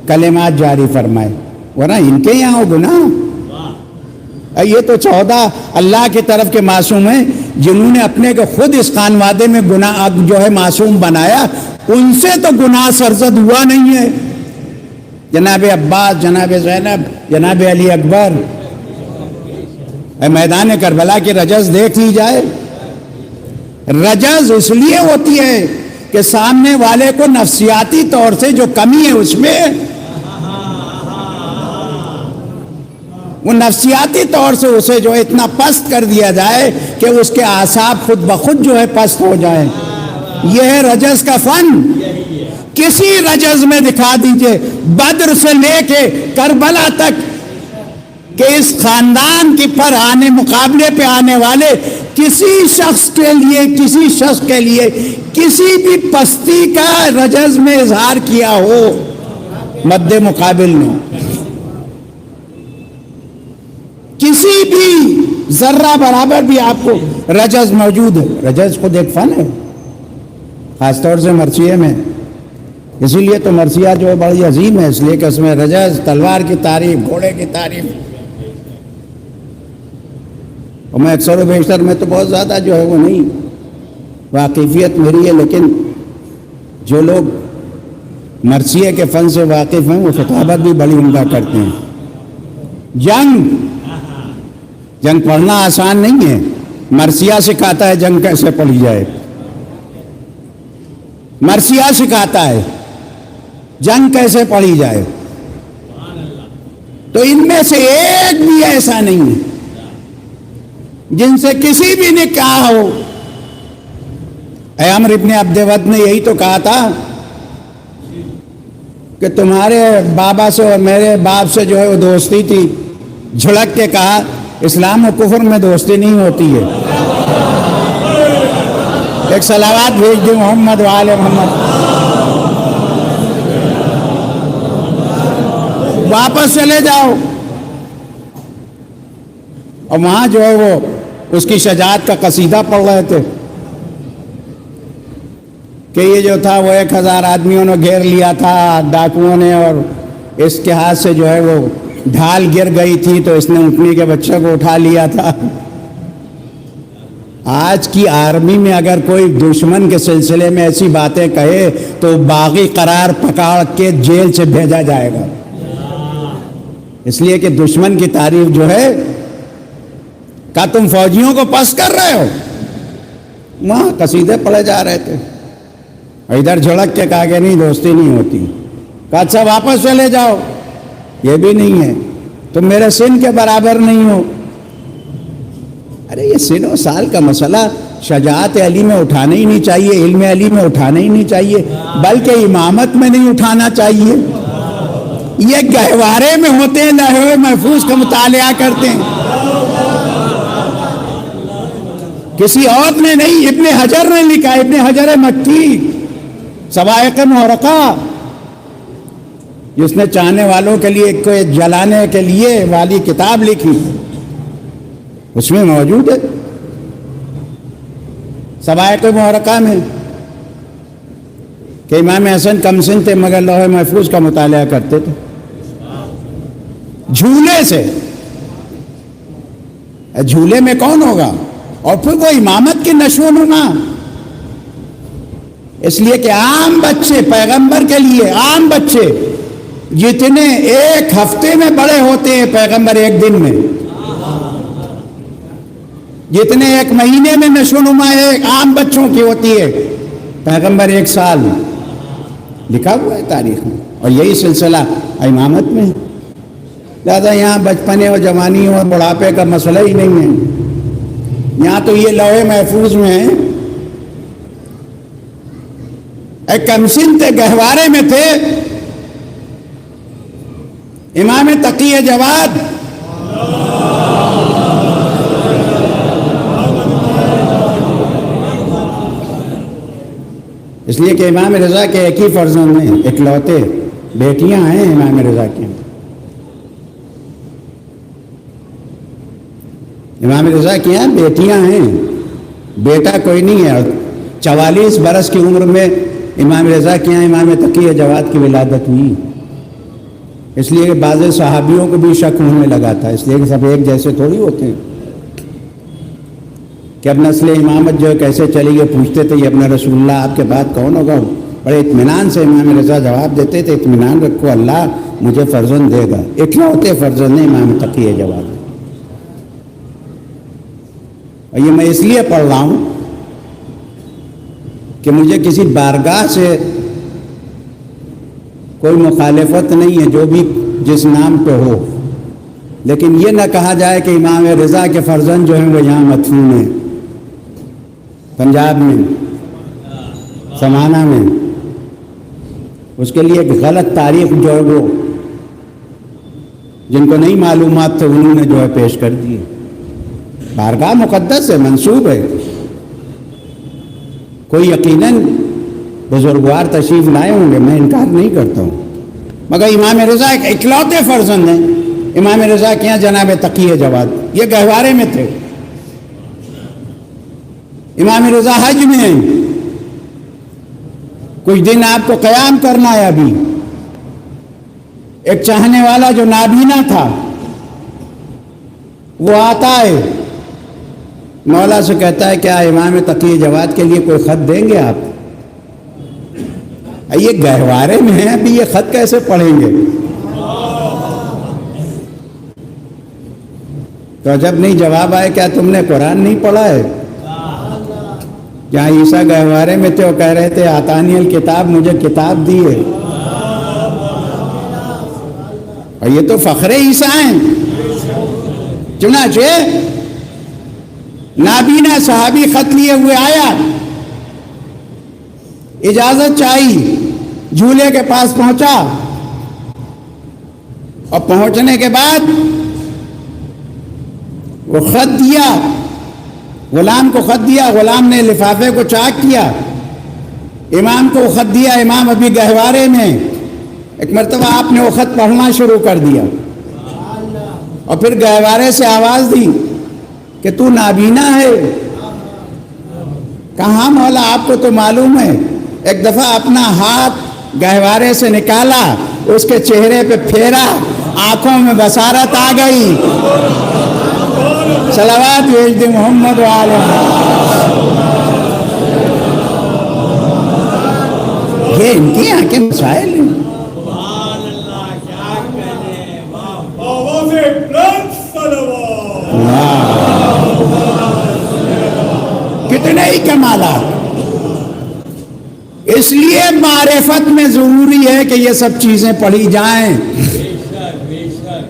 Speaker 2: کلمات جاری فرمائے، ورنہ ان کے یہاں ہو گناہ. یہ تو 14 اللہ کی طرف کے معصوم ہیں جنہوں نے اپنے کو خود اس خانوادے میں گناہ جو ہے معصوم بنایا، ان سے تو گناہ سرزد ہوا نہیں ہے. جناب عباس، جناب زینب، جناب علی اکبر. میدان کربلا کی رجز دیکھ لی جائے. رجز اس لیے ہوتی ہے کہ سامنے والے کو نفسیاتی طور سے جو کمی ہے اس میں وہ نفسیاتی طور سے اسے جو ہے اتنا پست کر دیا جائے کہ اس کے اعصاب خود بخود جو ہے پست ہو جائیں. یہ ہے رجز کا فن. کسی رجز میں دکھا دیجئے بدر سے لے کے کربلا تک کہ اس خاندان کی پر آنے مقابلے پہ آنے والے کسی شخص کے لیے کسی بھی پستی کا رجز میں اظہار کیا ہو مد مقابل میں، کسی بھی ذرہ برابر بھی آپ کو رجز موجود ہے. رجز خود ایک فن ہے، خاص طور سے مرثیے میں. اسی لیے تو مرثیہ جو ہے بڑی عظیم ہے، اس لیے کہ اس میں رجز، تلوار کی تعریف، گھوڑے کی تعریف، اور میں اکثر و بیشتر میں تو بہت زیادہ جو ہے وہ نہیں واقفیت میری ہے، لیکن جو لوگ مرثیے کے فن سے واقف ہیں وہ خطابت بھی بڑی عمدہ کرتے ہیں. جنگ پڑھنا آسان نہیں ہے. مرثیہ سکھاتا ہے جنگ کیسے پڑھی جائے، مرثیہ سکھاتا ہے جنگ کیسے پڑھی جائے. تو ان میں سے ایک بھی ایسا نہیں ہے جن سے کسی بھی نے کہا ہو. عمر ابن عبد ود نے یہی تو کہا تھا کہ تمہارے بابا سے اور میرے باپ سے جو ہے وہ دوستی تھی. جھڑک کے کہا اسلام و کفر میں دوستی نہیں ہوتی ہے. ایک صلوات بھیج دیں محمد و آل محمد. واپس چلے جاؤ. اور وہاں جو ہے وہ اس کی شجاعت کا قصیدہ پڑھ رہے تھے کہ یہ جو تھا وہ 1000 آدمیوں نے گھیر لیا تھا ڈاکوؤں نے، اور اس کے ہاتھ سے جو ہے وہ ڈھال گر گئی تھی تو اس نے اونٹنی کے بچے کو اٹھا لیا تھا. آج کی آرمی میں اگر کوئی دشمن کے سلسلے میں ایسی باتیں کہے تو باغی قرار پکڑ کے جیل سے بھیجا جائے گا، اس لیے کہ دشمن کی تعریف جو ہے، کہا تم فوجیوں کو پس کر رہے ہو، وہاں قصیدے پڑھے جا رہے تھے، ادھر جھڑک کے کہا کہ نہیں دوستی نہیں ہوتی، کہا اچھا واپس چلے جاؤ، یہ بھی نہیں ہے، تم میرے سن کے برابر نہیں ہو۔ ارے یہ سن و سال کا مسئلہ شجاعت علی میں اٹھانا ہی نہیں چاہیے، علم علی میں اٹھانا ہی نہیں چاہیے، بلکہ امامت میں نہیں اٹھانا چاہیے۔ یہ گہوارے میں ہوتے ہیں، لوح محفوظ کا مطالعہ کرتے ہیں، کسی اور نے نہیں، ابن حجر نے لکھا، ابن حجر مکی صواعق محرقہ، جس نے چاہنے والوں کے لیے کو جلانے کے لیے والی کتاب لکھی، اس میں موجود ہے صواعق محرقہ میں کہ امام حسن کم سن تھے مگر لوح محفوظ کا مطالعہ کرتے تھے جھولے سے۔ جھولے میں کون ہوگا؟ اور پھر وہ امامت کی نشو و نما، اس لیے کہ عام بچے پیغمبر کے لیے، عام بچے جتنے ایک ہفتے میں بڑے ہوتے ہیں پیغمبر ایک دن میں، جتنے ایک مہینے میں نشو و نما ایک عام بچوں کی ہوتی ہے پیغمبر ایک سال میں، لکھا ہوا ہے تاریخ میں، اور یہی سلسلہ امامت میں ہے۔ لہٰذا یہاں بچپنے اور جوانی اور بڑھاپے کا مسئلہ ہی نہیں ہے، یہاں تو یہ لوح محفوظ میں ہے۔ ایک کمسن تھے، گہوارے میں تھے، امام تقی جواد، اس لیے کہ امام رضا کے ایک ہی فرزند ہیں، اکلوتے بیٹیاں ہیں امام رضا کی۔ امام رضا کی ہیں بیٹیاں ہیں، بیٹا کوئی نہیں ہے۔ 44 برس کی عمر میں امام رضا کے یہاں امام تقی جواد کی ولادت ہوئی، اس لیے کہ بعض صحابیوں کو بھی شک ہونے لگا تھا، اس لیے کہ سب ایک جیسے تھوڑی ہوتے ہیں کہ اب نسل امامت جو ہے کیسے چلی گئی، پوچھتے تھے یہ اپنا رسول اللہ آپ کے بعد کون ہوگا، بڑے اطمینان سے امام رضا جواب دیتے تھے، اطمینان رکھو اللہ مجھے فرزند دے گا۔ اکلوتے فرزند ہیں امام تقی جواد۔ اور یہ میں اس لیے پڑھ رہا ہوں کہ مجھے کسی بارگاہ سے کوئی مخالفت نہیں ہے، جو بھی جس نام پہ ہو، لیکن یہ نہ کہا جائے کہ امام رضا کے فرزند جو ہیں وہ یہاں مدفون ہیں، پنجاب میں، سمانہ میں۔ اس کے لیے ایک غلط تاریخ جو ہے وہ جن کو نہیں معلومات تھے انہوں نے جو ہے پیش کر دی۔ بارگاہ مقدس ہے، منسوب ہے، کوئی یقیناً بزرگوار تشریف لائے ہوں گے، میں انکار نہیں کرتا ہوں، مگر امام رضا ایک اکلوتے فرزند ہیں۔ امام رضا کے یہاں جناب تقی جواد یہ گہوارے میں تھے، امام رضا حج میں ہیں، کچھ دن آپ کو قیام کرنا ہے۔ ابھی ایک چاہنے والا جو نابینا تھا وہ آتا ہے، مولا سے کہتا ہے کیا امام تقی جواد کے لیے کوئی خط دیں گے آپ؟ یہ گہوارے میں ہیں، ابھی یہ خط کیسے پڑھیں گے؟ تو جب نہیں جواب آئے کیا تم نے قرآن نہیں پڑھا ہے؟ جہاں عیسیٰ گہوارے میں تھے وہ کہہ رہے تھے آتانی الکتاب، مجھے کتاب دی ہے، اور یہ تو فخر عیسیٰ ہیں۔ چنانچہ نابینا صحابی خط لیے ہوئے آیا، اجازت چاہی، جھولے کے پاس پہنچا، اور پہنچنے کے بعد وہ خط دیا، غلام کو خط دیا، غلام نے لفافے کو چاک کیا، امام کو خط دیا، امام ابھی گہوارے میں، ایک مرتبہ آپ نے وہ خط پڑھنا شروع کر دیا، اور پھر گہوارے سے آواز دی کہ تو نابینا ہے؟ کہاں مولا آپ کو تو معلوم ہے۔ ایک دفعہ اپنا ہاتھ گہوارے سے نکالا، اس کے چہرے پہ پھیرا، آنکھوں میں بصارت آ گئی۔ صلوات بھیج دیں محمد والے. یہ ان کی یہاں کے مسائل ہیں. کتنے ہی کمالات. اس لیے معرفت میں ضروری ہے کہ یہ سب چیزیں پڑھی جائیں،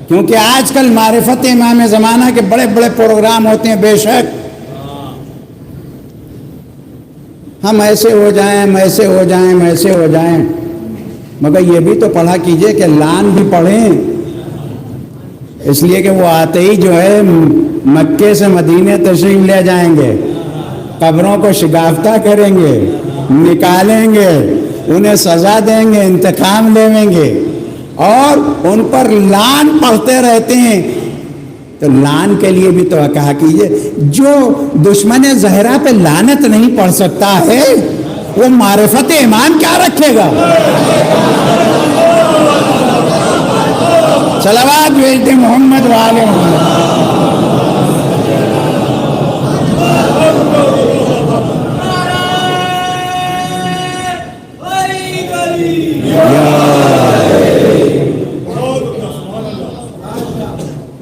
Speaker 2: کیونکہ آج کل معرفت امام زمانہ کے بڑے بڑے پروگرام ہوتے ہیں. بے شک ہم ایسے ہو جائیں، ہم ایسے ہو جائیں، ہم ایسے ہو جائیں، مگر یہ بھی تو پڑھا کیجئے کہ لان بھی پڑھیں. اس لیے کہ وہ آتے ہی جو ہے مکے سے مدینے تشریف لے جائیں گے، قبروں کو شگافتہ کریں گے، نکالیں گے، انہیں سزا دیں گے، انتقام لیں گے، اور ان پر لان پڑھتے رہتے ہیں. تو لان کے لیے بھی تو کہا کیجئے جو دشمن زہرا پہ لعنت نہیں پڑھ سکتا ہے وہ معرفت ایمان کیا رکھے گا. صلوات بھیجتے محمد والے محمد.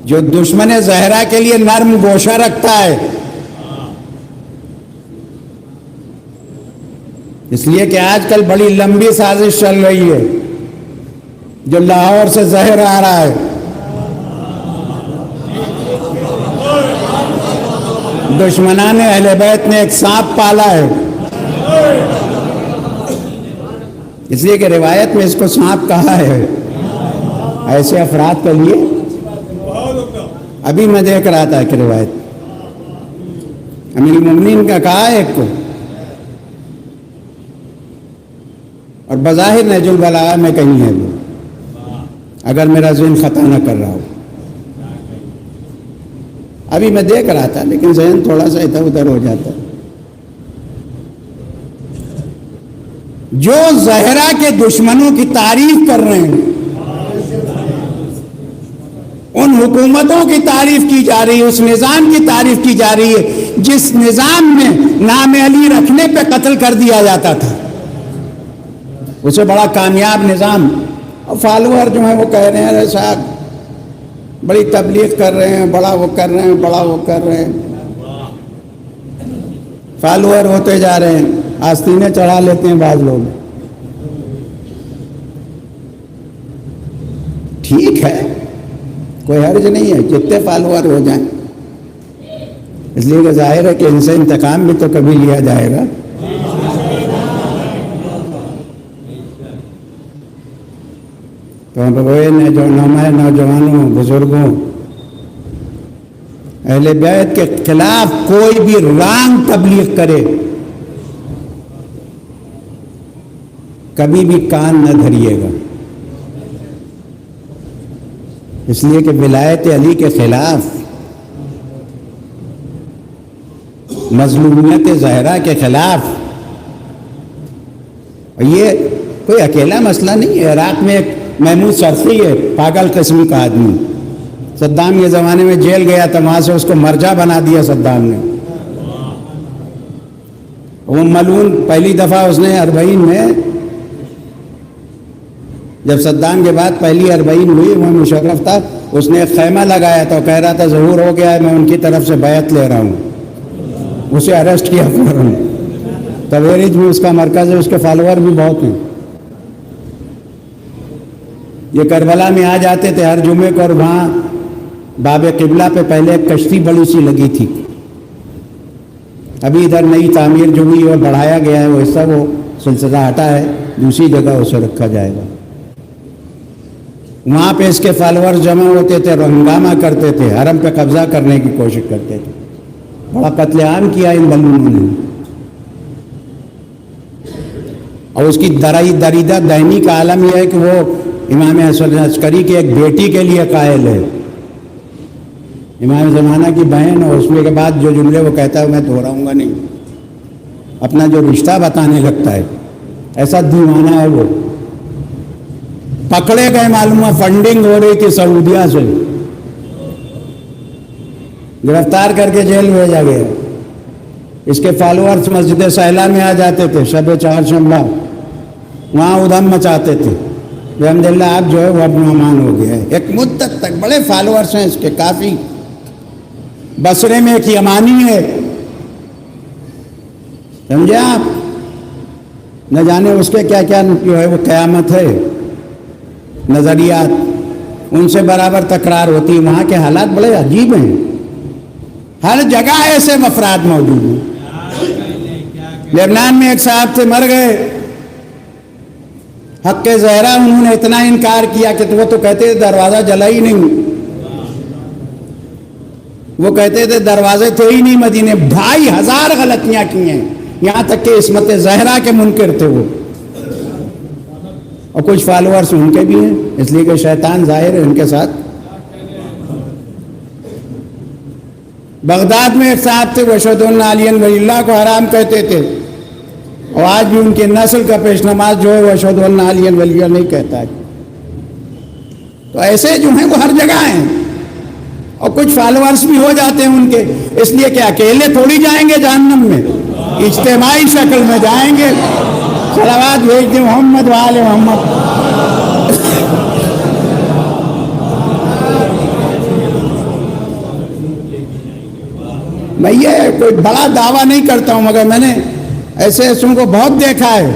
Speaker 2: جو دشمن زہرا کے لیے نرم گوشہ رکھتا ہے، اس لیے کہ آج کل بڑی لمبی سازش چل رہی ہے. جو لاہور سے زہر آ رہا ہے، دشمنان اہل بیت نے ایک سانپ پالا ہے. اس لیے کہ روایت میں اس کو سانپ کہا ہے ایسے افراد کے لیے. ابھی میں دیکھ رہا تھا کہ روایت امیر المومنین کا کہا ہے ایک کو، اور بظاہر نہج البلاغہ میں کہیں ہے وہ، اگر میرا ذہن خطا نہ کر رہا ہو. ابھی میں دیکھ رہا تھا لیکن ذہن تھوڑا سا ادھر ادھر ہو جاتا ہے. جو زہرا کے دشمنوں کی تعریف کر رہے ہیں، ان حکومتوں کی تعریف کی جا رہی ہے، اس نظام کی تعریف کی جا رہی ہے جس نظام میں نام علی رکھنے پہ قتل کر دیا جاتا تھا. اسے بڑا کامیاب نظام. اور فالوور جو ہیں وہ کہہ رہے ہیں صاحب بڑی تبلیغ کر رہے ہیں، بڑا وہ کر رہے ہیں، بڑا وہ کر رہے ہیں. فالوور ہوتے جا رہے ہیں، آستینیں چڑھا لیتے ہیں بعض لوگ. ٹھیک ہے، کوئی حرج نہیں ہے، جتنے فالوور ہو جائیں. اس لیے کہ ظاہر ہے کہ ان سے انتقام بھی تو کبھی لیا جائے گا. تو نوجوانوں، بزرگوں، اہل بیت کے خلاف کوئی بھی رانگ تبلیغ کرے کبھی بھی کان نہ دھریے گا. اس لیے کہ ولایت علی کے خلاف، مظلومیت زہرا کے خلاف، اور یہ کوئی اکیلا مسئلہ نہیں ہے. عراق میں ایک محمود صرفی ہے، پاگل قسم کا آدمی. صدام کے زمانے میں جیل گیا تھا، وہاں سے اس کو مرجع بنا دیا صدام نے. وہ ملعون پہلی دفعہ اس نے 40 میں، جب صدام کے بعد پہلی 40 ہوئی، وہ مشرف تھا، اس نے ایک خیمہ لگایا تھا، کہہ رہا تھا ظہور ہو گیا ہے، میں ان کی طرف سے بیعت لے رہا ہوں. اسے اریسٹ کیا فوراً. تویرج میں اس کا مرکز ہے، اس کے فالوور بھی بہت ہیں. یہ کربلا میں آ جاتے تھے ہر جمعے کو، اور وہاں باب قبلہ پہ پہلے ایک کشتی بڑی سی لگی تھی. ابھی ادھر نئی تعمیر جو ہوئی اور بڑھایا گیا ہے، وہ حصہ وہ سلسلہ ہٹا ہے، دوسری جگہ اسے رکھا جائے گا. وہاں پہ اس کے فالوور جمع ہوتے تھے، ہنگامہ کرتے تھے، حرم پہ قبضہ کرنے کی کوشش کرتے تھے. بڑا قتل عام کیا ان ملعونوں نے. اور اس کی دریدہ دہنی کا عالم یہ ہے کہ وہ امام حسن عسکری کی ایک بیٹی کے لیے قائل ہے، امام زمانہ کی بہن. اور اس میں کے بعد جو جملے وہ کہتا ہے میں دہراؤں گا نہیں، اپنا جو رشتہ بتانے لگتا ہے. ایسا دیوانہ ہے وہ. پکڑے گئے، معلوم ہے فنڈنگ ہو رہی تھی سعودیہ سے. گرفتار کر کے جیل بھیجا گیا. اس کے فالوورز مسجد سہلا میں آ جاتے تھے شب چہارشنبہ, وہاں ادھم مچاتے تھے. الحمدللہ آپ جو ہے وہ اب امان ہو گیا ہے. ایک مدت تک بڑے فالوورز ہیں اس کے کافی. بصرے میں ایک یمانی ہے, سمجھے آپ, نہ جانے اس کے کیا کیا جو ہے وہ قیامت ہے نظریات, ان سے برابر تکرار ہوتی ہے. وہاں کے حالات بڑے عجیب ہیں, ہر جگہ ایسے افراد موجود ہیں. لبنان میں ایک صاحب تھے, مر گئے, حق زہرا انہوں نے اتنا انکار کیا کہ وہ تو کہتے تھے دروازہ جلا ہی نہیں, وہ کہتے تھے دروازے تھے ہی نہیں مدینے. 2500 غلطیاں کی ہیں, یہاں تک کہ عصمت زہرا کے منکر تھے وہ. اور کچھ فالوورز ان کے بھی ہیں, اس لیے کہ شیطان ظاہر ہے ان کے ساتھ. بغداد میں ایک صاحب تھے, وہ اشہد ان علی ولی اللہ کو حرام کہتے تھے, اور آج بھی ان کی نسل کا پیش نماز جو ہے وہ اشہد ان علی ولی اللہ نہیں کہتا ہے. تو ایسے جو ہیں وہ ہر جگہ ہیں, اور کچھ فالوورز بھی ہو جاتے ہیں ان کے. اس لیے کہ اکیلے تھوڑی جائیں گے جہنم میں, اجتماعی شکل میں جائیں گے. صلوات بھیج دیں محمد وآل محمد. میں یہ کوئی بڑا دعویٰ نہیں کرتا ہوں, مگر میں نے ایسے ایسوں کو بہت دیکھا ہے,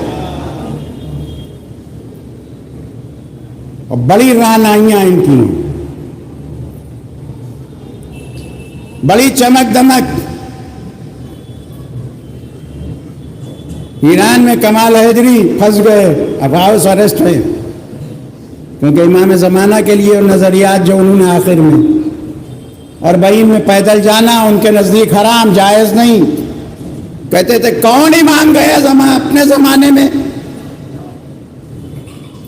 Speaker 2: اور بڑی رعنائیاں ان کی, بڑی چمک دمک. ایران میں کمال حیدری پھنس گئے, اب ہاؤس اریسٹ ہوئے, کیونکہ امام زمانہ کے لیے نظریات جو انہوں نے آخر میں, اور بعین میں پیدل جانا ان کے نزدیک حرام, جائز نہیں. کہتے تھے کون امام گیا اپنے زمانے میں.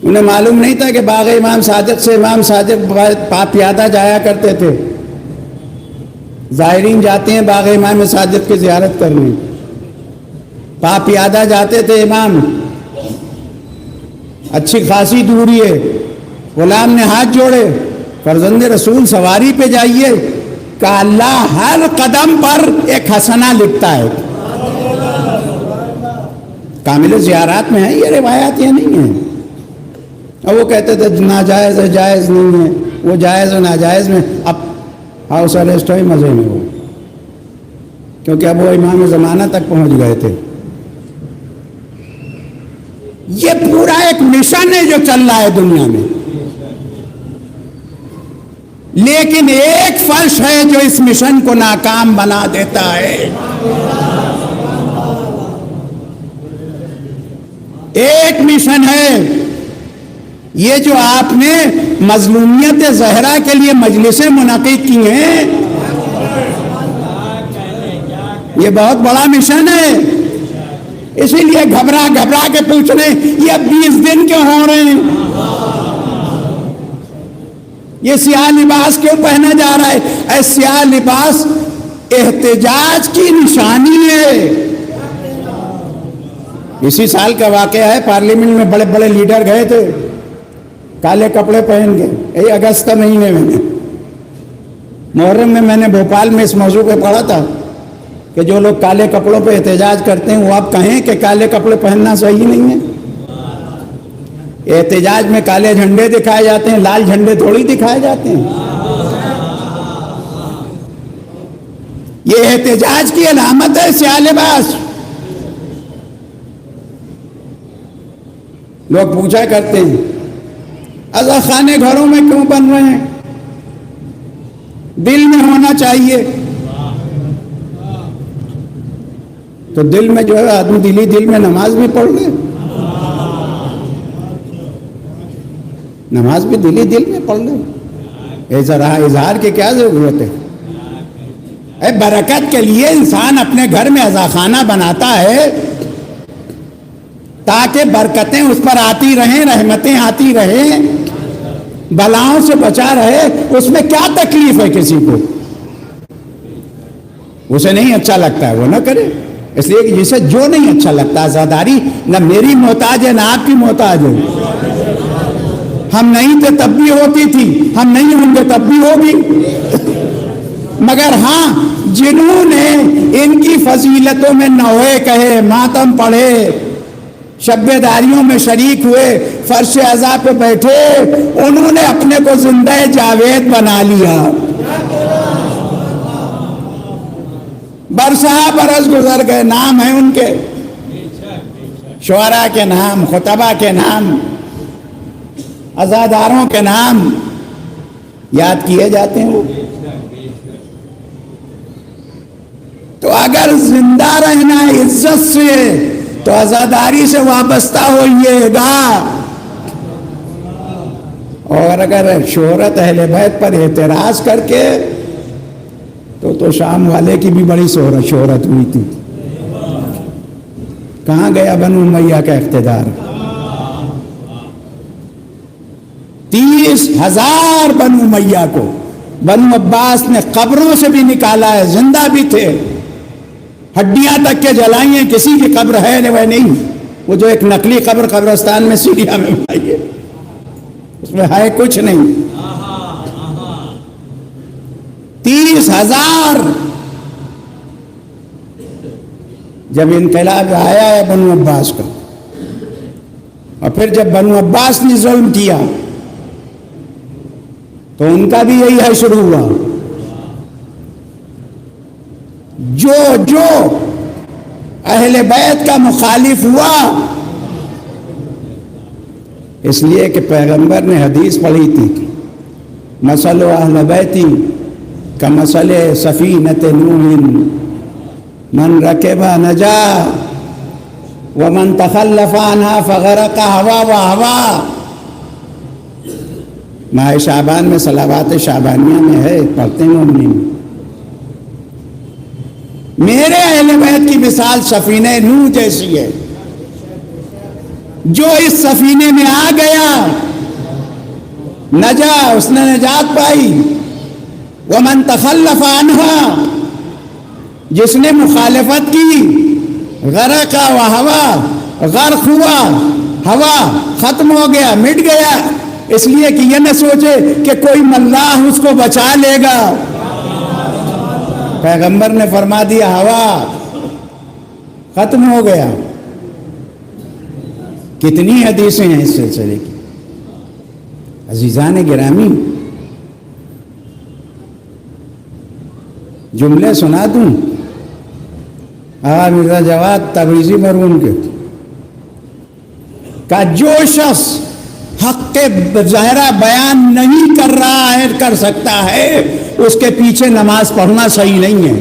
Speaker 2: انہیں معلوم نہیں تھا کہ باغ امام صادق سے امام صادق پیادہ جایا کرتے تھے. زائرین جاتے ہیں باغ امام صادق کی زیارت کرنے, پیادہ جاتے تھے امام. اچھی خاصی دوری ہے, غلام نے ہاتھ جوڑے, فرزند رسول سواری پہ جائیے کہ اللہ ہر قدم پر ایک حسنہ لکھتا ہے. کامل زیارات میں ہے یہ روایات, یہ نہیں ہیں. اور وہ کہتے تھے ناجائز ہے, جائز نہیں ہے, وہ جائز و ناجائز میں اب ہاؤس اریسٹ ہوئی مزے میں ہو, کیونکہ اب وہ امام زمانہ تک پہنچ گئے تھے. یہ پورا ایک مشن ہے جو چل رہا ہے دنیا میں, لیکن ایک فرش ہے جو اس مشن کو ناکام بنا دیتا ہے. ایک مشن ہے یہ جو آپ نے مظلومیت زہرا کے لیے مجلسیں منعقد کی ہیں, یہ بہت بڑا مشن ہے. اسی لیے گھبرا گھبرا کے پوچھ رہے ہیں یہ 20 دن کیوں ہو رہے ہیں, یہ سیاہ لباس کیوں پہنا جا رہا ہے. اے سیاہ لباس احتجاج کی نشانی ہے. اسی سال کا واقعہ ہے, پارلیمنٹ میں بڑے بڑے لیڈر گئے تھے کالے کپڑے پہن کے. یہی اگست کا مہینے میں محرم میں نے بھوپال میں اس موضوع پہ پڑھا تھا کہ جو لوگ کالے کپڑوں پہ احتجاج کرتے ہیں وہ آپ کہیں کہ کالے کپڑے پہننا صحیح نہیں ہے. احتجاج میں کالے جھنڈے دکھائے جاتے ہیں, لال جھنڈے تھوڑی دکھائے جاتے ہیں. یہ احتجاج کی علامت ہے سیاہ لباس. لوگ پوچھا کرتے ہیں عزا خانے گھروں میں کیوں بن رہے ہیں, دل میں ہونا چاہیے. تو دل میں جو ہے آدمی دل میں نماز بھی پڑھ لے, نماز بھی دل میں پڑھ لے. اظہار کی کیا ضرورت ہے. اے برکت کے لیے انسان اپنے گھر میں عزا خانہ بناتا ہے تاکہ برکتیں اس پر آتی رہیں, رحمتیں آتی رہیں, بلاؤں سے بچا رہے. اس میں کیا تکلیف ہے کسی کو, اسے نہیں اچھا لگتا ہے وہ نہ کرے. اس لیے کہ جسے جو نہیں اچھا لگتا, عزاداری نہ میری محتاج ہے نہ آپ کی محتاج ہے. ہم نہیں تھے تب بھی ہوتی تھی, ہم نہیں ہوں گے تب بھی ہوگی. مگر ہاں جنہوں نے ان کی فضیلتوں میں نوحے کہے، ماتم پڑھے، شب داریوں میں شریک ہوئے، فرش عزا پہ بیٹھے، انہوں نے اپنے کو زندہ جاوید بنا لیا۔ برسہ برس گزر گئے، نام ہیں ان کے، شعراء کے نام، خطبہ کے نام، عزاداروں کے نام یاد کیے جاتے ہیں وہ۔ تو اگر زندہ رہنا ہے عزت سے تو عزاداری سے وابستہ ہوئیے گا، اور اگر شہرت اہل بیت پر اعتراض کر کے تو شام والے کی بھی بڑی شہرت ہوئی تھی، کہاں گیا بنو امیہ کا اقتدار؟ 30,000 بنو امیہ کو بنو عباس نے قبروں سے بھی نکالا ہے، زندہ بھی تھے، ہڈیاں تک کے جلائی ہیں، کسی کی قبر ہے وہ نہیں، وہ جو ایک نقلی قبر قبرستان میں سیریا میں بنائی ہے اس میں ہے کچھ نہیں۔ 30,000 جب انقلاب آیا ہے بنو عباس کا، اور پھر جب بنو عباس نے ظلم کیا تو ان کا بھی یہی ہے شروع ہوا۔ جو اہل بیت کا مخالف ہوا، اس لیے کہ پیغمبر نے حدیث پڑھی تھی، مثل اہل بیتی کمثل سفینۃ نوح من رکب نجا ومن تخلف عنها فغرق ہوا وہوا۔ ماہ شعبان میں صلوات شعبانیہ میں ہے، پڑھتے ہیں مومنین۔ میرے اہل بیت کی مثال سفینہ نوح جیسی ہے، جو اس سفینے میں آ گیا نجا، اس نے نجات پائی، ومن تخلف عنہا، جس نے مخالفت کی، غرق وہوا، غرق ہوا، ہوا ختم ہو گیا، مٹ گیا، اس لیے کہ یہ نہ سوچے کہ کوئی ملاح اس کو بچا لے گا۔ پیغمبر نے فرما دیا ہوا ختم ہو گیا۔ کتنی حدیثیں ہیں اس سلسلے کی، عزیزان گرامی، جملے سنا دوں مرزا جواد تبریزی مرحوم کے، کہ جو شخص حق کے ظاہرہ بیان نہیں کر رہا ہے، کر سکتا ہے، اس کے پیچھے نماز پڑھنا صحیح نہیں ہے۔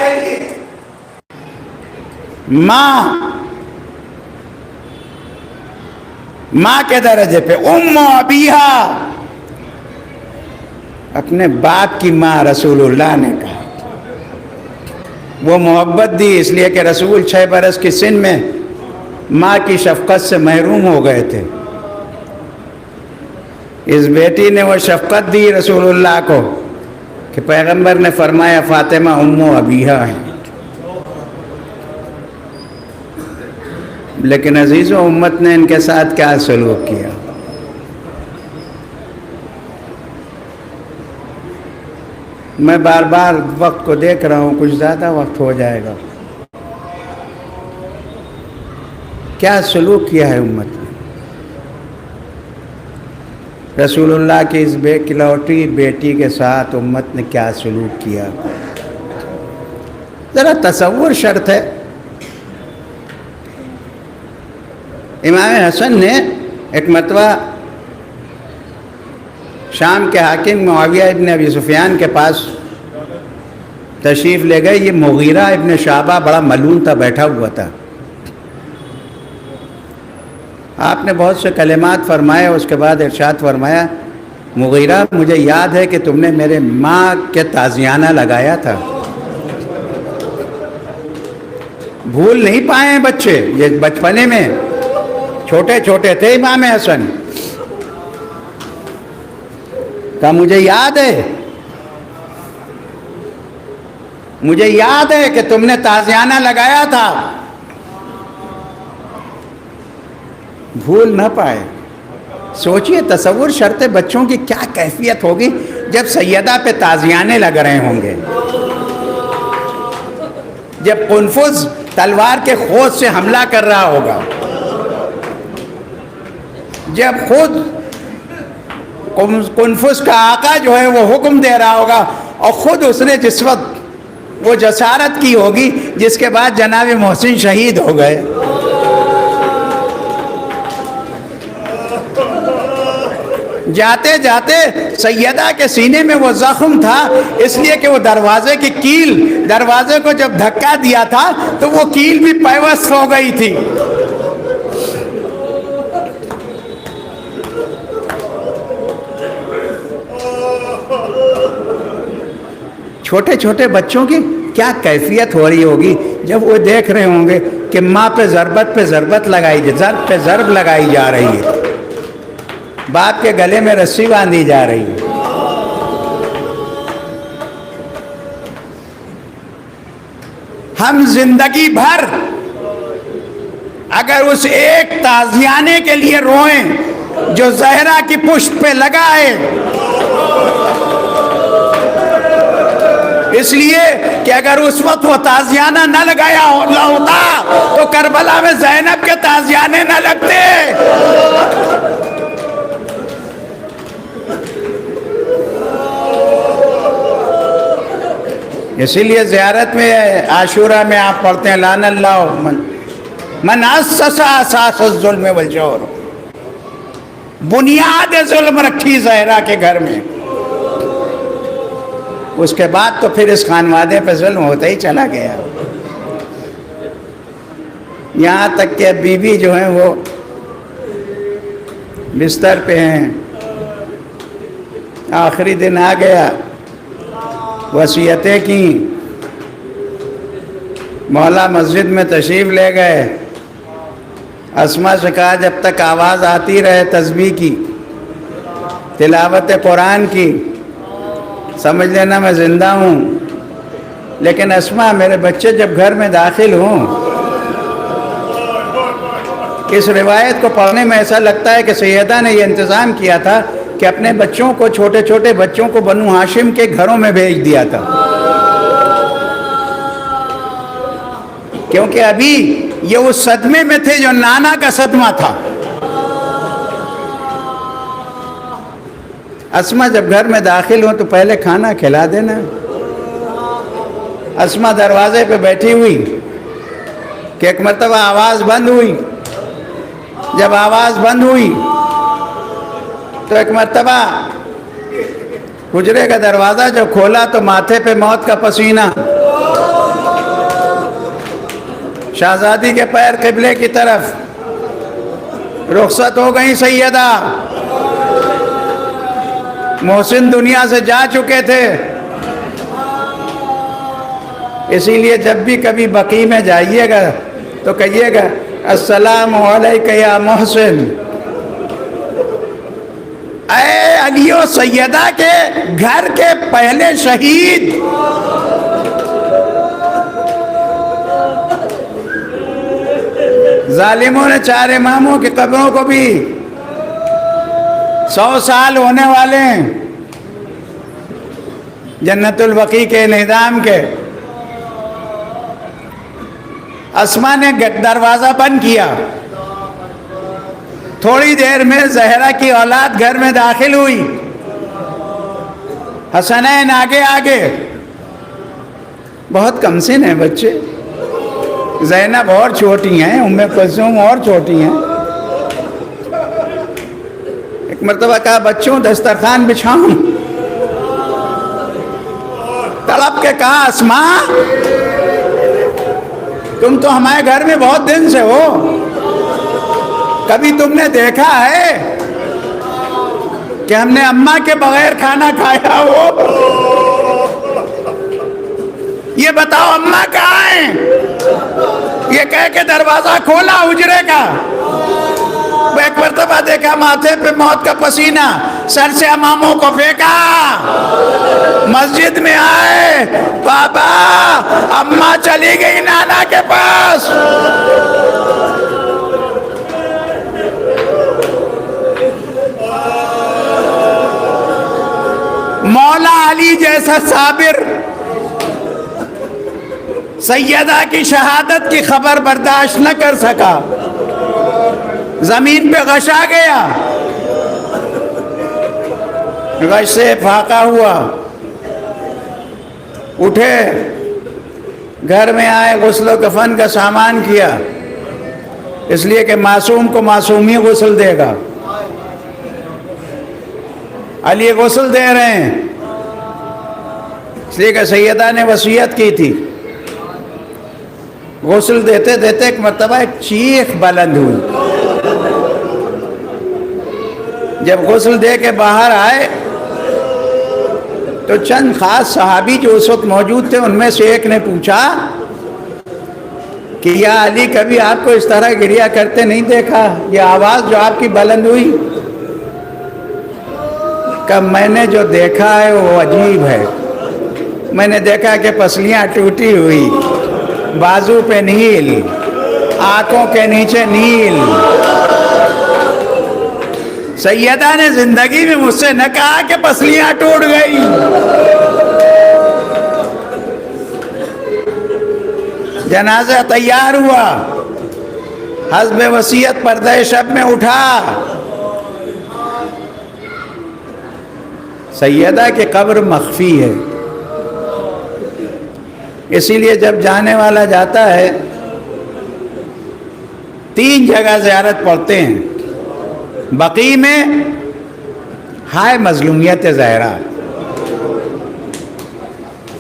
Speaker 2: کے لیے ماں کے درجے پہ ام ابیہا، اپنے باپ کی ماں رسول اللہ نے کہا. وہ محبت دی اس لیے کہ رسول 6 برس کی سن میں ماں کی شفقت سے محروم ہو گئے تھے. اس بیٹی نے وہ شفقت دی رسول اللہ کو کہ پیغمبر نے فرمایا فاطمہ ام ابیہا ہے. لیکن عزیزو، امت نے ان کے ساتھ کیا سلوک کیا؟ میں بار بار وقت کو دیکھ رہا ہوں، کچھ زیادہ وقت ہو جائے گا. کیا سلوک کیا ہے امت نے؟ رسول اللہ کی اس بے کلوٹی بیٹی کے ساتھ امت نے کیا سلوک کیا؟ ذرا تصور شرط ہے. امام حسن نے ایک مرتبہ شام کے حاکم معاویہ ابن ابی سفیان کے پاس تشریف لے گئے. یہ مغیرہ ابن شعبہ بڑا ملعون تھا، بیٹھا ہوا تھا. آپ نے بہت سے کلمات فرمائے، اس کے بعد ارشاد فرمایا مغیرہ مجھے یاد ہے کہ تم نے میرے ماں کے تازیانہ لگایا تھا. بھول نہیں پائے ہیں بچے، یہ بچپنے میں چھوٹے چھوٹے تھے امام حسن. کہا مجھے یاد ہے، مجھے یاد ہے کہ تم نے تازیانہ لگایا تھا. بھول نہ پائے. سوچئے تصور شرط بچوں کی کیا کیفیت ہوگی جب سیدہ پہ تازیانے لگ رہے ہوں گے، جب قنفذ تلوار کے خود سے حملہ کر رہا ہوگا، جب خود قنفذ کا آقا جو ہے وہ حکم دے رہا ہوگا، اور خود اس نے جس وقت وہ جسارت کی ہوگی جس کے بعد جناب محسن شہید ہو گئے. جاتے جاتے سیدہ کے سینے میں وہ زخم تھا، اس لیے کہ وہ دروازے کی کیل، دروازے کو جب دھکا دیا تھا تو وہ کیل بھی پیوست ہو گئی تھی. چھوٹے چھوٹے بچوں کی کیا کیفیت ہو رہی ہوگی جب وہ دیکھ رہے ہوں گے کہ ماں پہ ضربت لگائی، ضرب پہ ضرب لگائی جا رہی ہے، باپ کے گلے میں رسی باندھی جا رہی ہے. ہم زندگی بھر اگر اس ایک تازیانے کے لیے روئیں جو زہرا کی پشت پہ لگا ہے، اس لیے کہ اگر اس وقت وہ تازیانہ نہ لگایا ہوتا تو کربلا میں زینب کے تازیانے نہ لگتے. اسی لیے زیارت میں عاشورہ میں آپ پڑھتے ہیں لعن اللہ من اسس اساس الظلم والجور. بنیاد ظلم رکھی زہرا کے گھر میں، اس کے بعد تو پھر اس خانوادے پہ ظلم ہوتا ہی چلا گیا. یہاں تک کہ بیوی جو ہیں وہ بستر پہ ہیں، آخری دن آ گیا، وصیتیں کی، مولا مسجد میں تشریف لے گئے. اسما سے کہا جب تک آواز آتی رہے تسبیح کی، تلاوت قرآن کی، سمجھ لینا میں زندہ ہوں. لیکن اسما میرے بچے جب گھر میں داخل ہوں، اس روایت کو پڑھنے میں ایسا لگتا ہے کہ سیدہ نے یہ انتظام کیا تھا کہ اپنے بچوں کو، چھوٹے چھوٹے بچوں کو بنو ہاشم کے گھروں میں بھیج دیا تھا، کیونکہ ابھی یہ اس صدمے میں تھے جو نانا کا صدمہ تھا. اسما جب گھر میں داخل ہوں تو پہلے کھانا کھلا دینا. اسما دروازے پہ بیٹھی ہوئی کہ ایک مرتبہ آواز بند ہوئی. جب آواز بند ہوئی تو ایک مرتبہ حجرے کا دروازہ جب کھولا تو ماتھے پہ موت کا پسینہ. شہزادی کے پیر قبلے کی طرف، رخصت ہو گئی سیدہ، محسن دنیا سے جا چکے تھے۔ اسی لیے جب بھی کبھی بقیع میں جائیے گا تو کہیے گا السلام علیکہ یا محسن۔ اے علی و سیدہ کے گھر کے پہلے شہید، ظالموں نے 4 اماموں کی قبروں کو بھی 100 سال ہونے والے ہیں جنت البقیع کے انہدام کے۔ اسما نے دروازہ بند کیا، تھوڑی دیر میں زہرا کی اولاد گھر میں داخل ہوئی، حسنین آگے آگے، بہت کم سن ہیں بچے، زینب اور چھوٹی ہیں، ام کلثوم اور چھوٹی ہیں۔ ایک مرتبہ کہا بچوں دسترخوان بچھاؤں، تڑپ کے کہا اسما تم تو ہمارے گھر میں بہت دن سے ہو، کبھی تم نے دیکھا ہے کہ ہم نے اماں کے بغیر کھانا کھایا ہو؟ یہ بتاؤ اماں کہاں ہیں؟ یہ کہہ کے دروازہ کھولا حجرے کا، ایک مرتبہ دیکھا ماتھے پہ موت کا پسینہ، سر سے اماموں کو پھینکا، مسجد میں آئے، بابا اماں چلی گئی نانا کے پاس۔ مولا علی جیسا صابر سیدہ کی شہادت کی خبر برداشت نہ کر سکا، زمین پہ غش آ گیا، غش سے پھاقا ہوا، اٹھے، گھر میں آئے، غسل و کفن کا سامان کیا، اس لیے کہ معصوم کو معصوم ہی غسل دے گا۔ علی غسل دے رہے ہیں، اس لیے کہ سیدہ نے وصیت کی تھی۔ غسل دیتے دیتے ایک مرتبہ ایک چیخ بلند ہوئی، جب غسل دے کے باہر آئے تو چند خاص صحابی جو اس وقت موجود تھے ان میں سے ایک نے پوچھا کہ یا علی کبھی آپ کو اس طرح گریہ کرتے نہیں دیکھا، یہ آواز جو آپ کی بلند ہوئی؟ کہ میں نے جو دیکھا ہے وہ عجیب ہے، میں نے دیکھا کہ پسلیاں ٹوٹی ہوئی، بازو پہ نیل، آنکھوں کے نیچے نیل۔ سیدہ نے زندگی میں مجھ سے نہ کہا کہ پسلیاں ٹوٹ گئی۔ جنازہ تیار ہوا، حسب وصیت پردہ شب میں اٹھا، سیدہ کی قبر مخفی ہے، اسی لیے جب جانے والا جاتا ہے 3 جگہ زیارت پڑھتے ہیں۔ بقیع میں ہائے مظلومیت زہرا،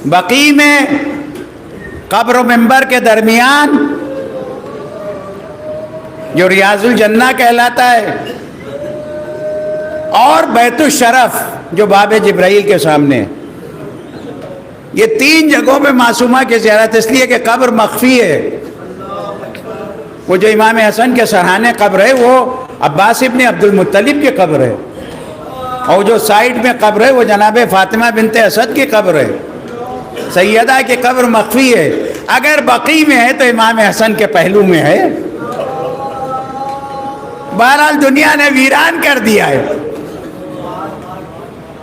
Speaker 2: بقیع میں قبر و منبر کے درمیان جو ریاض الجنہ کہلاتا ہے، اور بیت الشرف جو باب جبرائیل کے سامنے، یہ 3 جگہوں پہ معصومہ کی زیارت، اس لیے کہ قبر مخفی ہے۔ وہ جو امام حسن کے سرحانے قبر ہے وہ عباس ابن عبد المطلب کی قبر ہے، اور جو سائیڈ میں قبر ہے وہ جناب فاطمہ بنت اسد کی قبر ہے۔ سیدہ کی قبر مخفی ہے، اگر بقیع میں ہے تو امام حسن کے پہلو میں ہے۔ بہرحال دنیا نے ویران کر دیا ہے،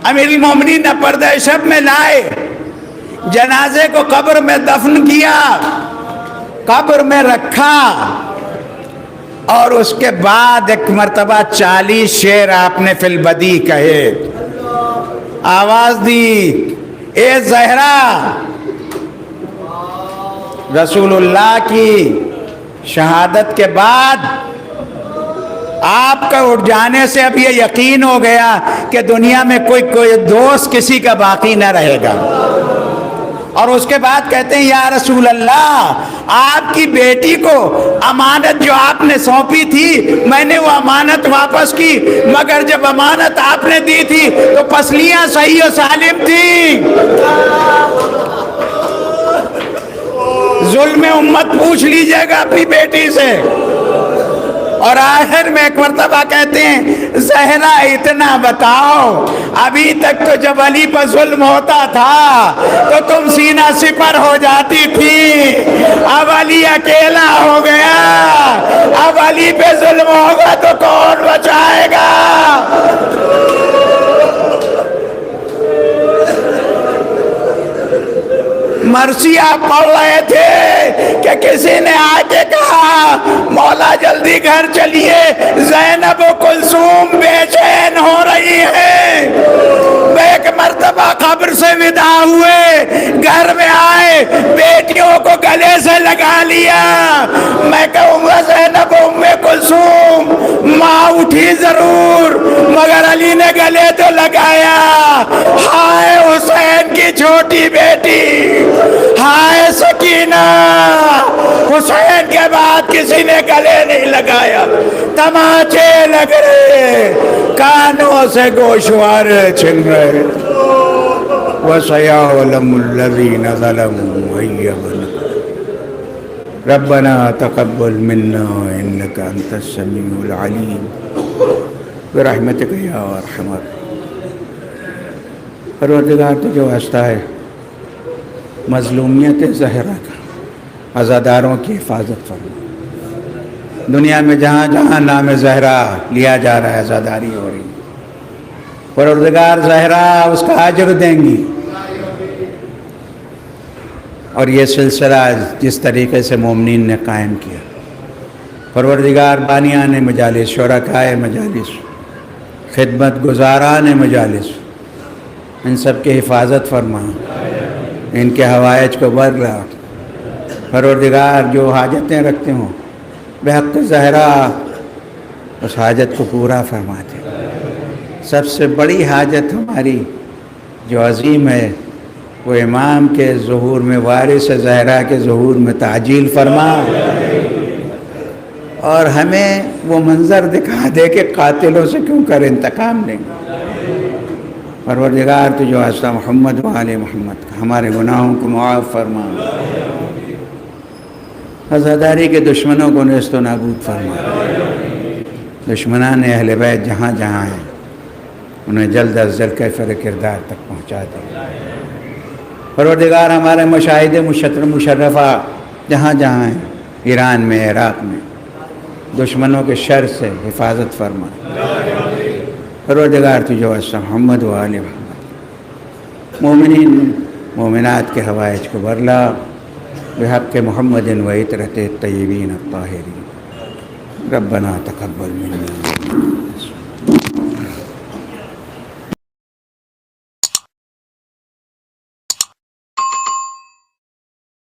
Speaker 2: امیر المومنین نے پردہ شب میں لائے، جنازے کو قبر میں دفن کیا، قبر میں رکھا، اور اس کے بعد ایک مرتبہ 40 شعر آپ نے فی البدیع کہے، آواز دی، اے زہرا، رسول اللہ کی شہادت کے بعد آپ کا اٹھ جانے سے اب یہ یقین ہو گیا کہ دنیا میں کوئی دوست کسی کا باقی نہ رہے گا، اور اس کے بعد کہتے ہیں یا رسول اللہ آپ کی بیٹی کو امانت جو آپ نے سونپی تھی میں نے وہ امانت واپس کی، مگر جب امانت آپ نے دی تھی تو پسلیاں صحیح و سالم تھی۔ ظلم امت پوچھ لیجئے گا اپنی بیٹی سے۔ اور آخر میں ایک مرتبہ کہتے ہیں زہرا اتنا بتاؤ، ابھی تک تو جب علی پر ظلم ہوتا تھا تو تم سینہ سپر ہو جاتی تھی، اب علی اکیلا ہو گیا، اب علی پہ ظلم ہوگا تو کون بچائے گا؟ مرثیہ پڑھ رہے تھے کہ کسی نے آ کے کہا مولا جلدی گھر چلیے، زینب و کلثوم بے چین ہو رہی ہیں۔ ایک مرتبہ قبر سے ودا ہوئے، گھر میں آئے، بیٹیوں کو گلے سے لگا لیا۔ میں کہوں گا زینب و ام کلثوم ماں اٹھی ضرور مگر علی نے گلے تو لگایا۔ ہائے حسین کی چھوٹی بیٹی، ہائے سکینہ، حسین کے بعد کسی نے گلے نہیں لگایا۔ تماچے لگ رہے، کانوں سے گوشوار چھن رہے۔ وَسَيَعْلَمُ الَّذِينَ ظَلَمُوا أَيَّ مُنْقَلَبٍ رَبَّنَا تَقَبَّلْ مِنَّا إِنَّكَ أَنْتَ السَّمِيعُ الْعَلِيمُ بِرَحْمَتِكَ يَا أَرْحَمَ الراحمين۔ پروردگار تجھے واسطہ ہے مظلومیت زہرا کا، عزاداروں کی حفاظت فرما۔ دنیا میں جہاں جہاں نام زہرا لیا جا رہا ہے عزاداری ہو رہی، پروردگار زہرا اس کا اجر دیں گی۔ اور یہ سلسلہ جس طریقے سے مومنین نے قائم کیا، پروردگار بانیان مجالس، شرکائے مجالس، خدمت گزاران مجالس، ان سب کی حفاظت فرما، ان کے حوائج کو برلا۔ پروردگار جو حاجتیں رکھتے ہوں بحق زہرا اس حاجت کو پورا فرماتے۔ سب سے بڑی حاجت ہماری جو عظیم ہے وہ امام کے ظہور میں، وارث زہرا کے ظہور میں تعجیل فرما، اور ہمیں وہ منظر دکھا دے کہ قاتلوں سے کیوں کر انتقام لیں گے۔ پروردگار تجھے واسطہ محمد و آل محمد کا ہمارے گناہوں کو معاف فرما، عزاداری کے دشمنوں کو نیست و نابود فرما، دشمنان اہل بیت جہاں جہاں ہیں انہیں جلد از جلد کیفر کردار تک پہنچا دے۔ پروردگار ہمارے مشاہد مشرفہ جہاں جہاں ہیں، ایران میں، عراق میں، دشمنوں کے شر سے حفاظت فرما۔ پروردگار تجھے واسطہ محمد و آل محمد، مومنین مومنات کے حوائج کو برلا بحق محمد و عطرت الطیبین الطاہرین۔ ربنا تقبل منا